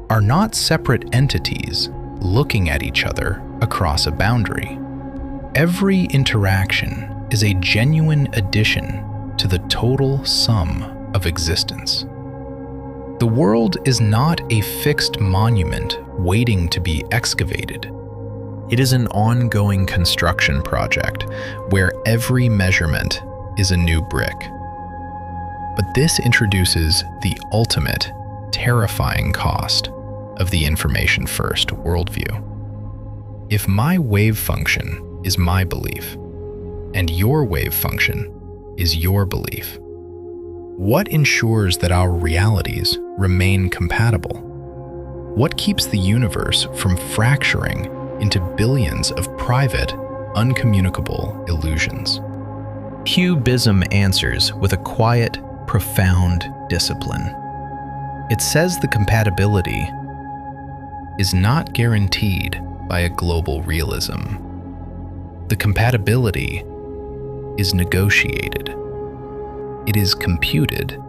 are not separate entities looking at each other across a boundary. Every interaction is a genuine addition to the total sum of existence. The world is not a fixed monument waiting to be excavated. It is an ongoing construction project where every measurement is a new brick. But this introduces the ultimate, terrifying cost of the information-first worldview. If my wave function is my belief, and your wave function is your belief, what ensures that our realities remain compatible? What keeps the universe from fracturing into billions of private, uncommunicable illusions? Cubism answers with a quiet, profound discipline. It says the compatibility is not guaranteed by a global realism. The compatibility is negotiated. It is computed,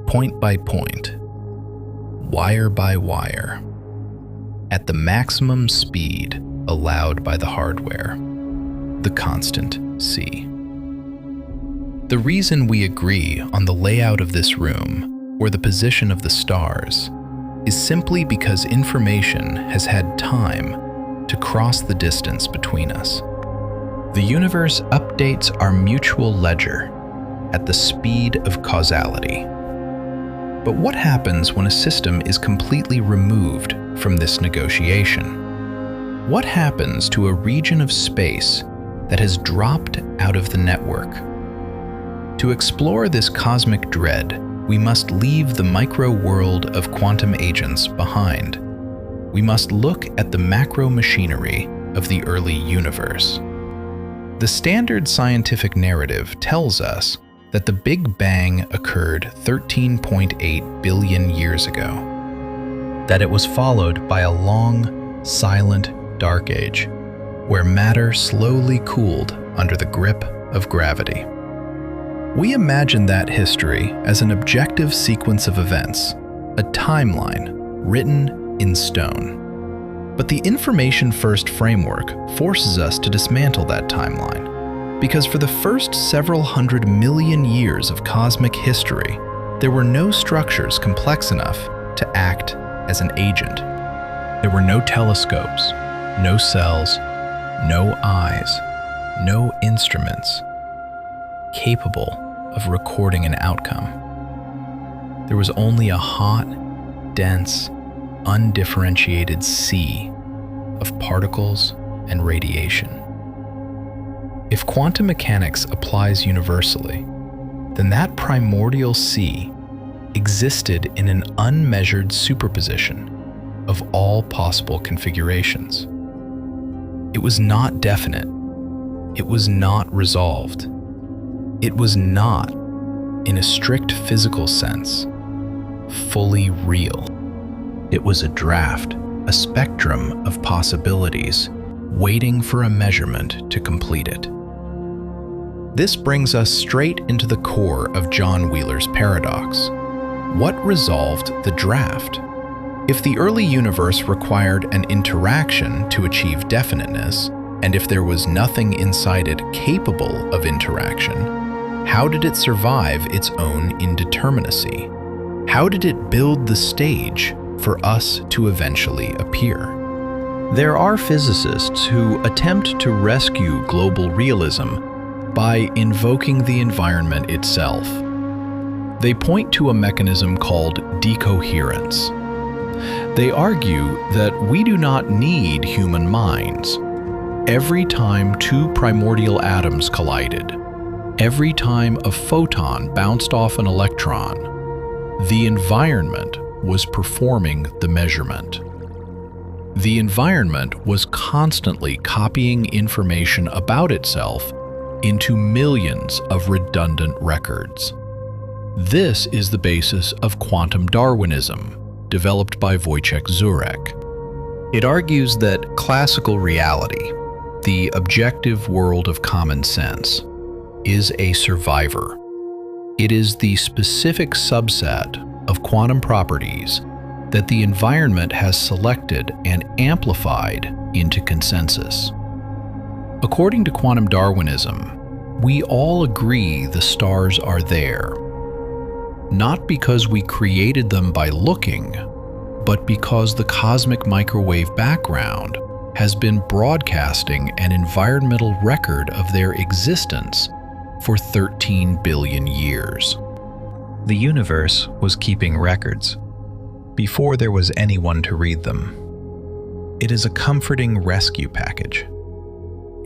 point by point, wire by wire, at the maximum speed allowed by the hardware, the constant C. The reason we agree on the layout of this room or the position of the stars is simply because information has had time to cross the distance between us. The universe updates our mutual ledger at the speed of causality. But what happens when a system is completely removed from this negotiation? What happens to a region of space that has dropped out of the network? To explore this cosmic dread, we must leave the micro world of quantum agents behind. We must look at the macro machinery of the early universe. The standard scientific narrative tells us that the Big Bang occurred 13.8 billion years ago, that it was followed by a long, silent dark age, where matter slowly cooled under the grip of gravity. We imagine that history as an objective sequence of events, a timeline written in stone. But the information-first framework forces us to dismantle that timeline, because for the first several hundred million years of cosmic history, there were no structures complex enough to act as an agent. There were no telescopes, no cells, no eyes, no instruments capable of recording an outcome. There was only a hot, dense, undifferentiated sea of particles and radiation. If quantum mechanics applies universally, then that primordial sea existed in an unmeasured superposition of all possible configurations. It was not definite. It was not resolved. It was not, in a strict physical sense, fully real. It was a draft, a spectrum of possibilities, waiting for a measurement to complete it. This brings us straight into the core of John Wheeler's paradox. What resolved the draft? If the early universe required an interaction to achieve definiteness, and if there was nothing inside it capable of interaction, how did it survive its own indeterminacy? How did it build the stage for us to eventually appear? There are physicists who attempt to rescue global realism by invoking the environment itself. They point to a mechanism called decoherence. They argue that we do not need human minds. Every time two primordial atoms collided, every time a photon bounced off an electron, the environment was performing the measurement. The environment was constantly copying information about itself into millions of redundant records. This is the basis of quantum Darwinism, developed by Wojciech Zurek. It argues that classical reality, the objective world of common sense, is a survivor. It is the specific subset of quantum properties that the environment has selected and amplified into consensus. According to quantum Darwinism, we all agree the stars are there, not because we created them by looking, but because the cosmic microwave background has been broadcasting an environmental record of their existence for 13 billion years. The universe was keeping records before there was anyone to read them. It is a comforting rescue package.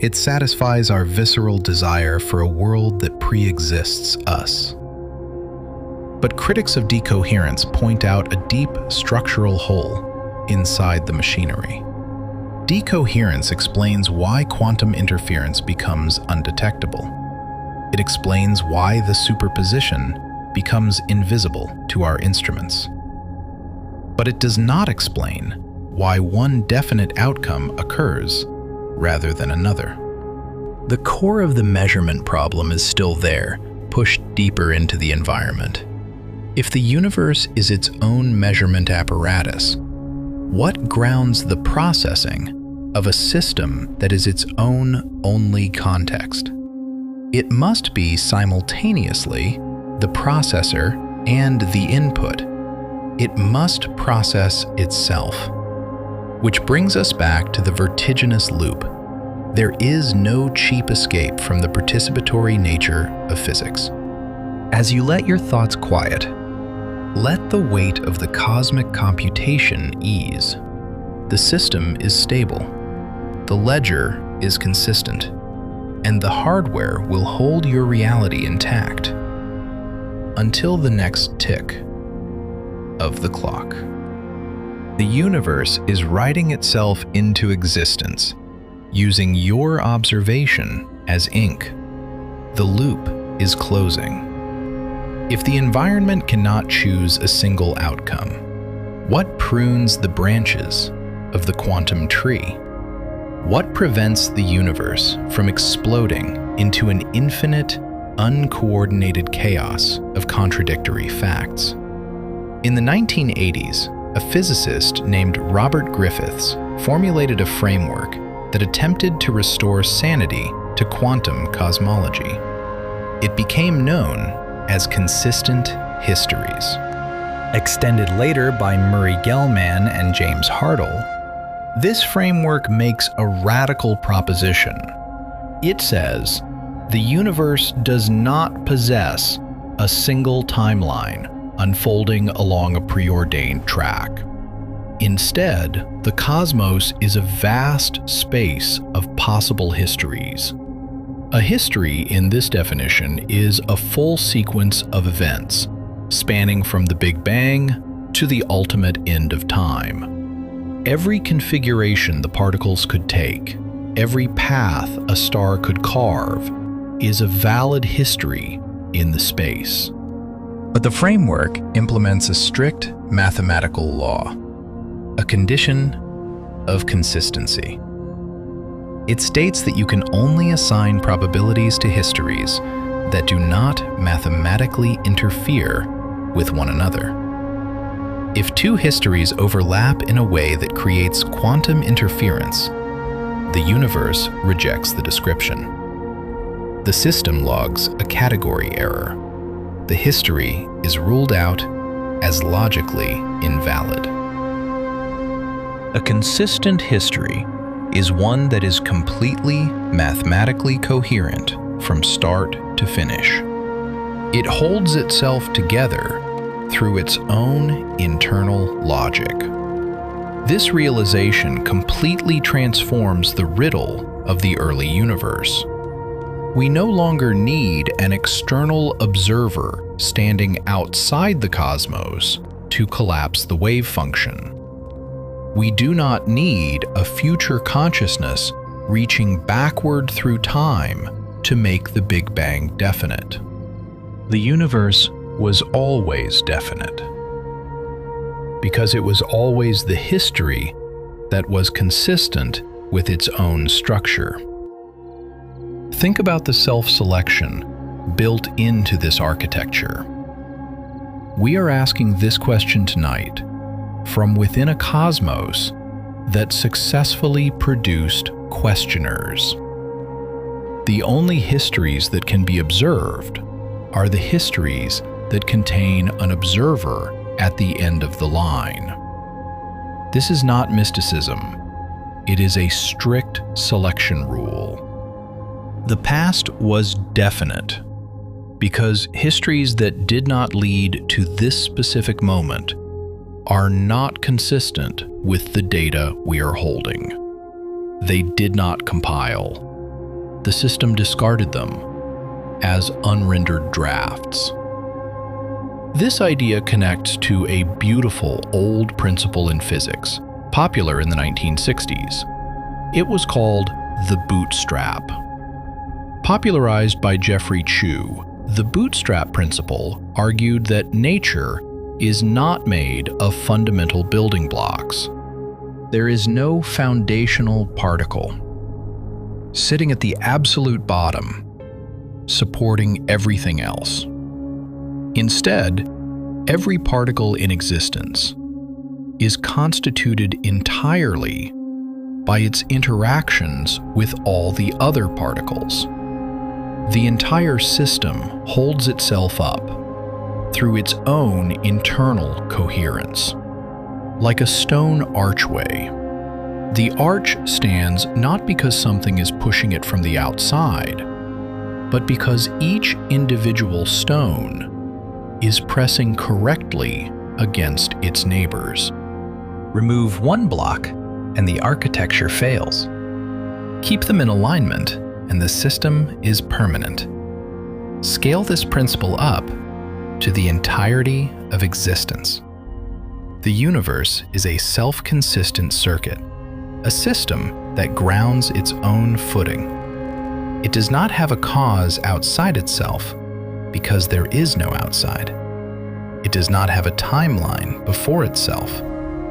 It satisfies our visceral desire for a world that pre-exists us. But critics of decoherence point out a deep structural hole inside the machinery. Decoherence explains why quantum interference becomes undetectable. It explains why the superposition becomes invisible to our instruments. But it does not explain why one definite outcome occurs rather than another. The core of the measurement problem is still there, pushed deeper into the environment. If the universe is its own measurement apparatus, what grounds the processing of a system that is its own only context? It must be simultaneously the processor and the input. It must process itself. Which brings us back to the vertiginous loop. There is no cheap escape from the participatory nature of physics. As you let your thoughts quiet, let the weight of the cosmic computation ease. The system is stable. The ledger is consistent. And the hardware will hold your reality intact until the next tick of the clock. The universe is writing itself into existence, using your observation as ink. The loop is closing. If the environment cannot choose a single outcome, what prunes the branches of the quantum tree? What prevents the universe from exploding into an infinite, uncoordinated chaos of contradictory facts? In the 1980s, a physicist named Robert Griffiths formulated a framework that attempted to restore sanity to quantum cosmology. It became known as consistent histories. Extended later by Murray Gell-Mann and James Hartle, this framework makes a radical proposition. It says, the universe does not possess a single timeline unfolding along a preordained track. Instead, the cosmos is a vast space of possible histories. A history, in this definition, is a full sequence of events, spanning from the Big Bang to the ultimate end of time. Every configuration the particles could take, every path a star could carve, is a valid history in the space. But the framework implements a strict mathematical law. a condition of consistency. It states that you can only assign probabilities to histories that do not mathematically interfere with one another. If two histories overlap in a way that creates quantum interference, the universe rejects the description. The system logs a category error. The history is ruled out as logically invalid. A consistent history is one that is completely mathematically coherent from start to finish. It holds itself together through its own internal logic. This realization completely transforms the riddle of the early universe. We no longer need an external observer standing outside the cosmos to collapse the wave function. We do not need a future consciousness reaching backward through time to make the Big Bang definite. The universe was always definite, because it was always the history that was consistent with its own structure. Think about the self-selection built into this architecture. We are asking this question tonight from within a cosmos that successfully produced questioners. The only histories that can be observed are the histories that contain an observer at the end of the line. This is not mysticism. It is a strict selection rule. The past was definite because histories that did not lead to this specific moment are not consistent with the data we are holding. They did not compile. The system discarded them as unrendered drafts. This idea connects to a beautiful old principle in physics, popular in the 1960s. It was called the bootstrap. Popularized by Jeffrey Chew, the bootstrap principle argued that nature is not made of fundamental building blocks. There is no foundational particle sitting at the absolute bottom, supporting everything else. Instead, every particle in existence is constituted entirely by its interactions with all the other particles. The entire system holds itself up through its own internal coherence. Like a stone archway, the arch stands not because something is pushing it from the outside, but because each individual stone is pressing correctly against its neighbors. Remove one block and the architecture fails. Keep them in alignment and the system is permanent. Scale this principle up to the entirety of existence. The universe is a self-consistent circuit, a system that grounds its own footing. It does not have a cause outside itself because there is no outside. It does not have a timeline before itself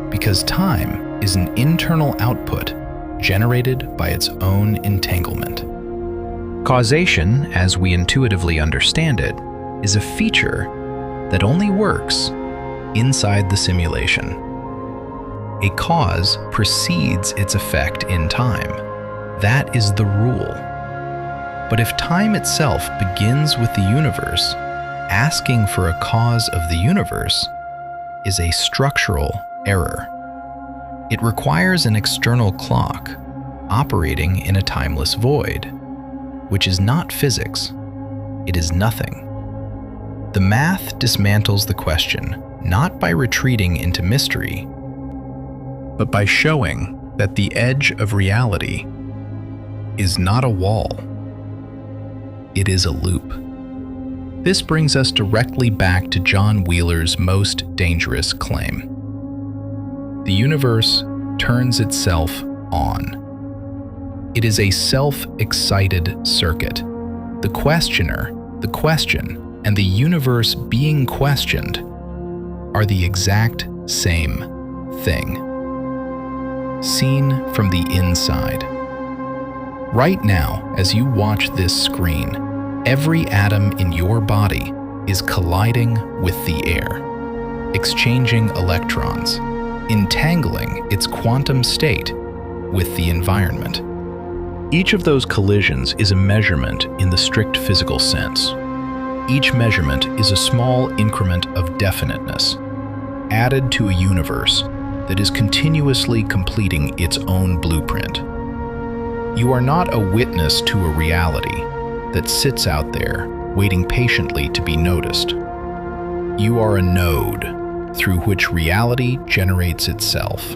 because time is an internal output generated by its own entanglement. Causation, as we intuitively understand it, is a feature that only works inside the simulation. A cause precedes its effect in time. That is the rule. But if time itself begins with the universe, asking for a cause of the universe is a structural error. It requires an external clock operating in a timeless void, which is not physics. It is nothing. The math dismantles the question not by retreating into mystery, but by showing that the edge of reality is not a wall. It is a loop. This brings us directly back to John Wheeler's most dangerous claim. The universe turns itself on. It is a self-excited circuit. The questioner, the question, and the universe being questioned are the exact same thing. seen from the inside. Right now, as you watch this screen, every atom in your body is colliding with the air, exchanging electrons, entangling its quantum state with the environment. Each of those collisions is a measurement in the strict physical sense. Each measurement is a small increment of definiteness, added to a universe that is continuously completing its own blueprint. You are not a witness to a reality that sits out there waiting patiently to be noticed. You are a node through which reality generates itself.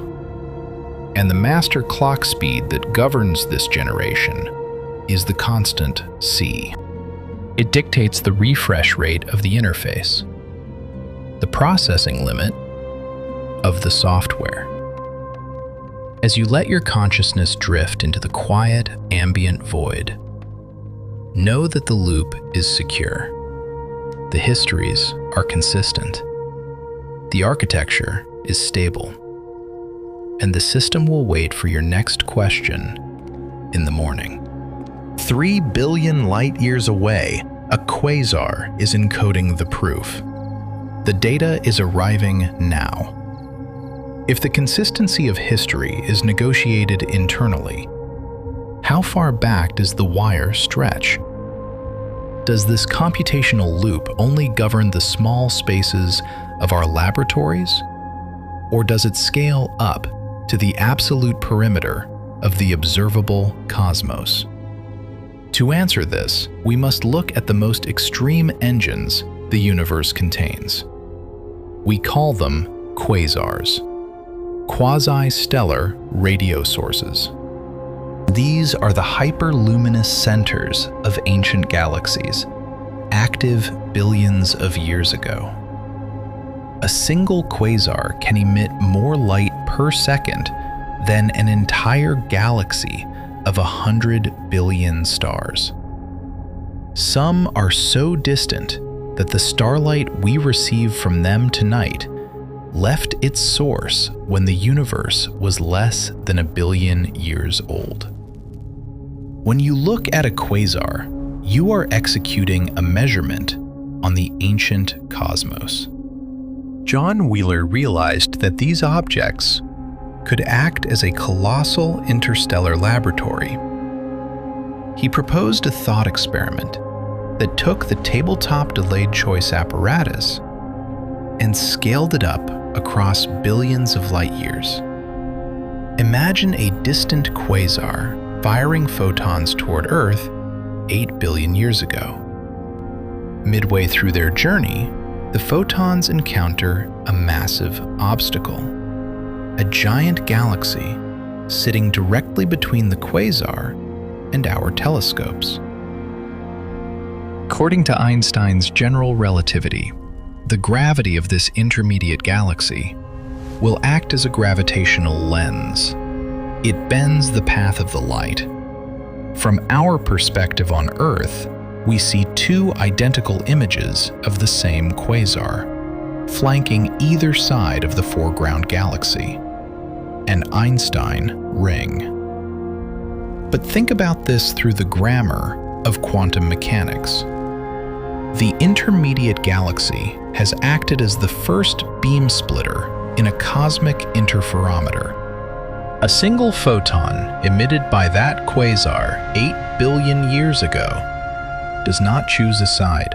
And the master clock speed that governs this generation is the constant c. It dictates the refresh rate of the interface, the processing limit of the software. As you let your consciousness drift into the quiet, ambient void, know that the loop is secure. The histories are consistent. The architecture is stable. And the system will wait for your next question in the morning. 3 billion light years away, a quasar is encoding the proof. The data is arriving now. If the consistency of history is negotiated internally, how far back does the wire stretch? Does this computational loop only govern the small spaces of our laboratories? Or does it scale up to the absolute perimeter of the observable cosmos? To answer this, we must look at the most extreme engines the universe contains. We call them quasars, quasi-stellar radio sources. These are the hyperluminous centers of ancient galaxies, active billions of years ago. A single quasar can emit more light per second than an entire galaxy of 100 billion stars. Some are so distant that the starlight we receive from them tonight left its source when the universe was less than 1 billion years old. When you look at a quasar, you are executing a measurement on the ancient cosmos. John Wheeler realized that these objects could act as a colossal interstellar laboratory. He proposed a thought experiment that took the tabletop delayed choice apparatus and scaled it up across billions of light years. Imagine a distant quasar firing photons toward Earth 8 billion years ago. Midway through their journey, the photons encounter a massive obstacle, a giant galaxy sitting directly between the quasar and our telescopes. According to Einstein's general relativity, the gravity of this intermediate galaxy will act as a gravitational lens. It bends the path of the light. From our perspective on Earth, we see two identical images of the same quasar, flanking either side of the foreground galaxy, an Einstein ring. But think about this through the grammar of quantum mechanics. The intermediate galaxy has acted as the first beam splitter in a cosmic interferometer. A single photon emitted by that quasar 8 billion years ago does not choose a side.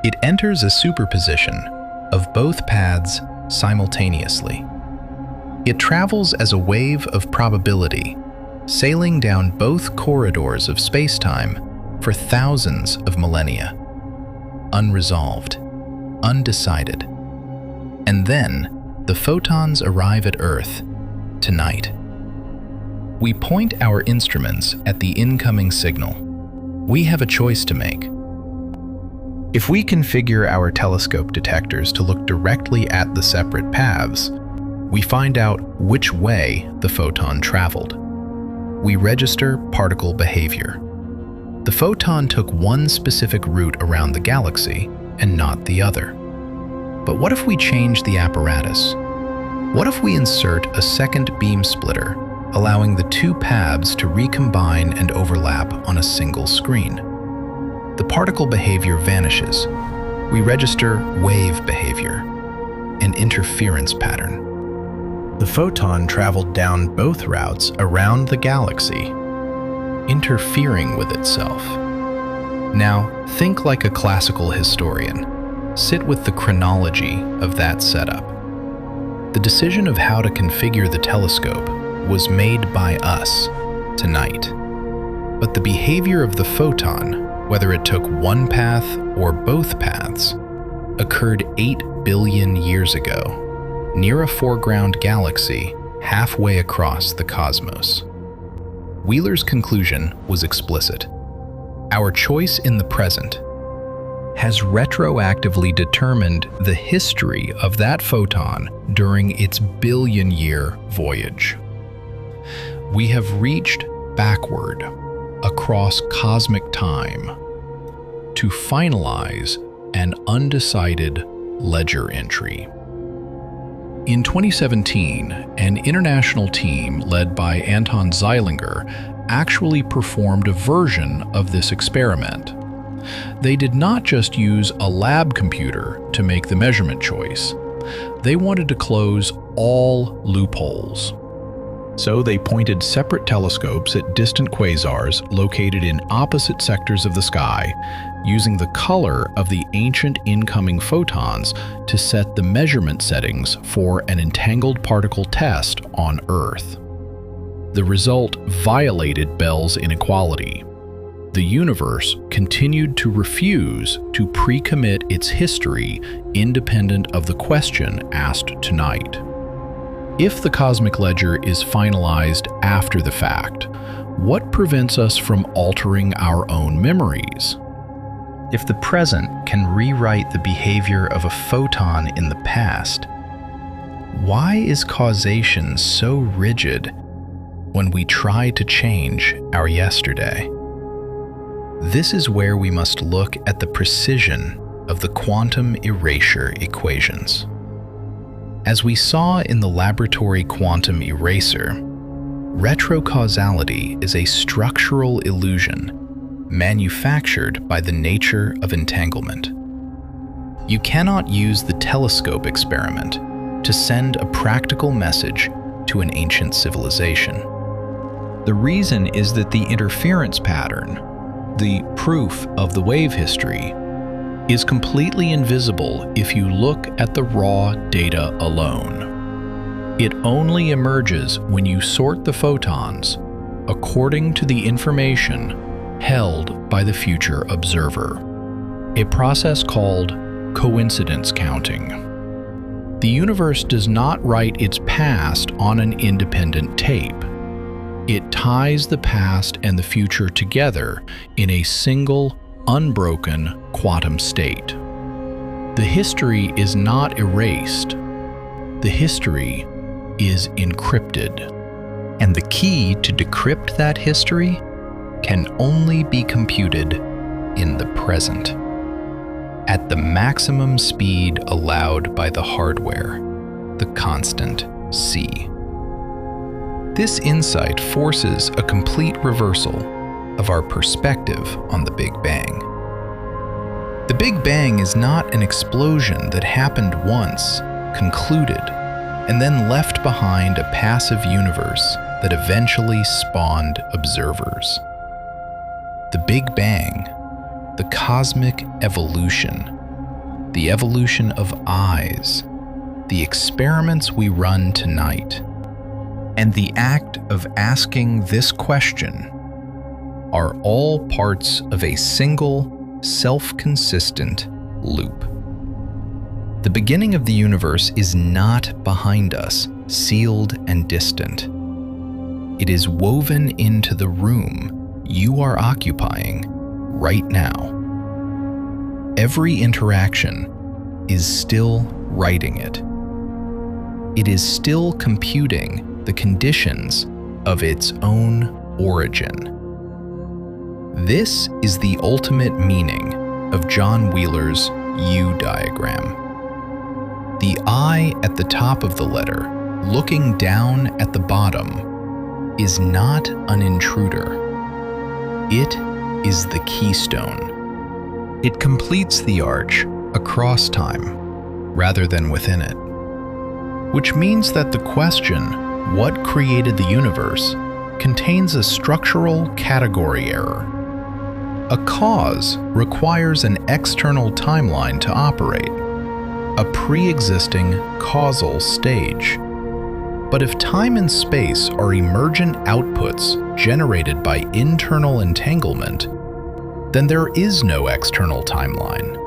It enters a superposition of both paths simultaneously. It travels as a wave of probability, sailing down both corridors of spacetime for thousands of millennia, unresolved, undecided. And then the photons arrive at Earth tonight. We point our instruments at the incoming signal. We have a choice to make. If we configure our telescope detectors to look directly at the separate paths, we find out which way the photon traveled. We register particle behavior. The photon took one specific route around the galaxy and not the other. But what if we change the apparatus? What if we insert a second beam splitter, allowing the two paths to recombine and overlap on a single screen? The particle behavior vanishes. We register wave behavior, an interference pattern. The photon traveled down both routes around the galaxy, interfering with itself. Now, think like a classical historian. Sit with the chronology of that setup. The decision of how to configure the telescope was made by us tonight. But the behavior of the photon, whether it took one path or both paths, occurred 8 billion years ago, near a foreground galaxy halfway across the cosmos. Wheeler's conclusion was explicit. Our choice in the present has retroactively determined the history of that photon during its billion-year voyage. We have reached backward across cosmic time to finalize an undecided ledger entry. In 2017, an international team led by Anton Zeilinger actually performed a version of this experiment. They did not just use a lab computer to make the measurement choice. They wanted to close all loopholes. So they pointed separate telescopes at distant quasars located in opposite sectors of the sky, using the color of the ancient incoming photons to set the measurement settings for an entangled particle test on Earth. The result violated Bell's inequality. The universe continued to refuse to pre-commit its history independent of the question asked tonight. If the cosmic ledger is finalized after the fact, what prevents us from altering our own memories? If the present can rewrite the behavior of a photon in the past, why is causation so rigid when we try to change our yesterday? This is where we must look at the precision of the quantum erasure equations. As we saw in the laboratory quantum eraser, retrocausality is a structural illusion manufactured by the nature of entanglement. You cannot use the telescope experiment to send a practical message to an ancient civilization. The reason is that the interference pattern, the proof of the wave history, is completely invisible if you look at the raw data alone. It only emerges when you sort the photons according to the information held by the future observer, a process called coincidence counting. The universe does not write its past on an independent tape. It ties the past and the future together in a single, unbroken quantum state. The history is not erased. The history is encrypted. And the key to decrypt that history can only be computed in the present, at the maximum speed allowed by the hardware, the constant c. This insight forces a complete reversal of our perspective on the Big Bang. The Big Bang is not an explosion that happened once, concluded, and then left behind a passive universe that eventually spawned observers. The Big Bang, the cosmic evolution, the evolution of eyes, the experiments we run tonight, and the act of asking this question are all parts of a single, self-consistent loop. The beginning of the universe is not behind us, sealed and distant. It is woven into the room you are occupying right now. Every interaction is still writing it. It is still computing the conditions of its own origin. This is the ultimate meaning of John Wheeler's U diagram. The I at the top of the letter looking down at the bottom, is not an intruder. It is the keystone. It completes the arch across time rather than within it, which means that the question, what created the universe, contains a structural category error. A cause requires an external timeline to operate, a pre-existing causal stage. But if time and space are emergent outputs generated by internal entanglement, then there is no external timeline.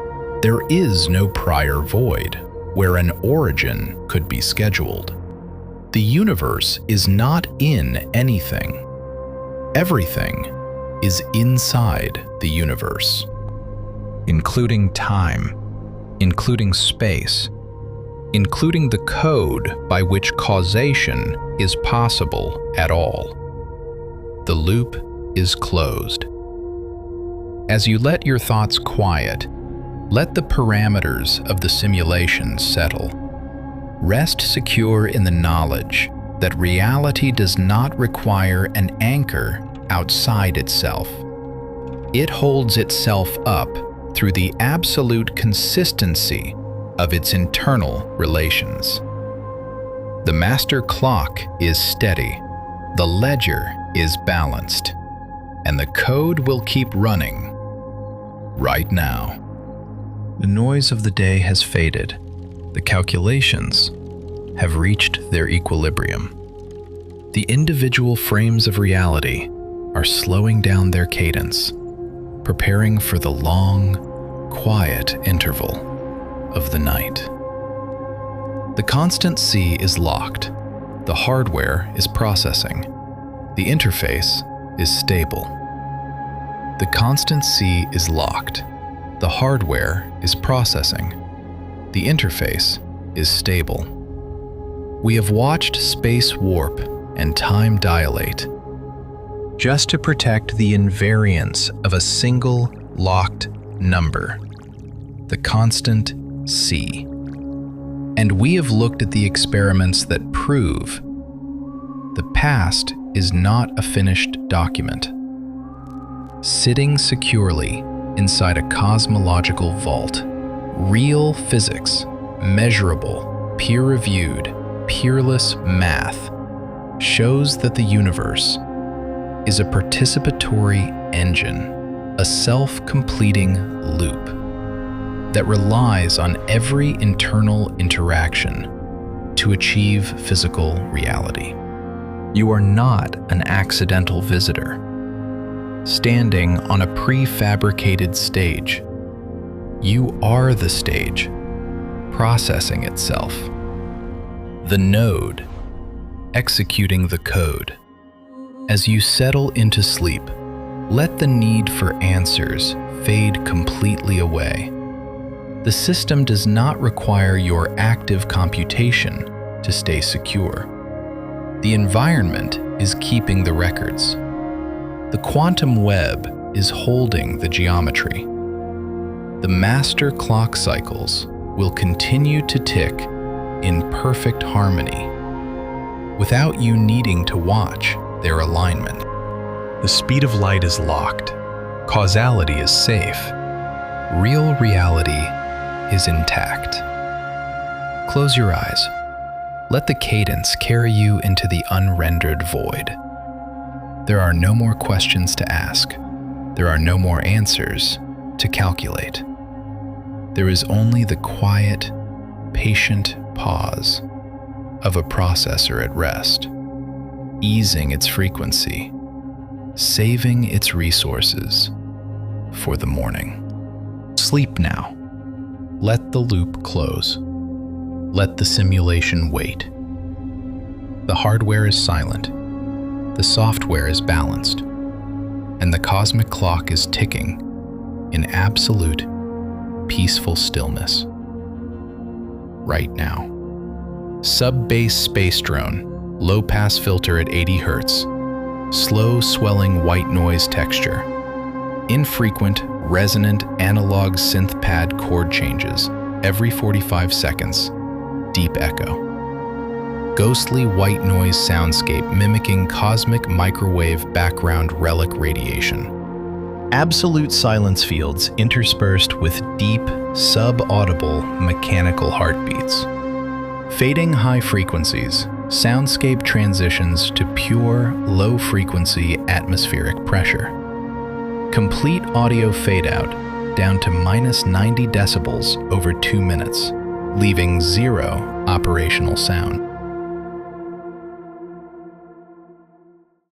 There is no prior void where an origin could be scheduled. The universe is not in anything. Everything is inside the universe, including time, including space, including the code by which causation is possible at all. The loop is closed. As you let your thoughts quiet, let the parameters of the simulation settle. Rest secure in the knowledge that reality does not require an anchor outside itself. It holds itself up through the absolute consistency of its internal relations. The master clock is steady, the ledger is balanced, and the code will keep running right now. The noise of the day has faded. The calculations have reached their equilibrium. The individual frames of reality are slowing down their cadence, preparing for the long, quiet interval of the night. The constant C is locked. The hardware is processing. The interface is stable. The constant C is locked. The hardware is processing. The interface is stable. We have watched space warp and time dilate just to protect the invariance of a single locked number, the constant C. And we have looked at the experiments that prove the past is not a finished document. Sitting securely inside a cosmological vault, real physics, measurable, peer-reviewed, peerless math shows that the universe is a participatory engine, a self-completing loop that relies on every internal interaction to achieve physical reality. You are not an accidental visitor, standing on a prefabricated stage. You are the stage, processing itself. The node, executing the code. As you settle into sleep, let the need for answers fade completely away. The system does not require your active computation to stay secure. The environment is keeping the records. The quantum web is holding the geometry. The master clock cycles will continue to tick in perfect harmony without you needing to watch their alignment. The speed of light is locked. Causality is safe. Real reality is intact. Close your eyes. Let the cadence carry you into the unrendered void. There are no more questions to ask. There are no more answers to calculate. There is only the quiet, patient pause of a processor at rest, easing its frequency, saving its resources for the morning. Sleep now. Let the loop close. Let the simulation wait. The hardware is silent. The software is balanced. And the cosmic clock is ticking in absolute, peaceful stillness. Right now. Sub-bass space drone, low-pass filter at 80 Hz, slow swelling white noise texture, infrequent, resonant analog synth pad chord changes every 45 seconds, deep echo. ghostly white noise soundscape mimicking cosmic microwave background relic radiation. Absolute silence fields interspersed with deep, sub-audible mechanical heartbeats. Fading high frequencies, soundscape transitions to pure, low-frequency atmospheric pressure. Complete audio fade-out down to -90 decibels over 2 minutes, leaving zero operational sound.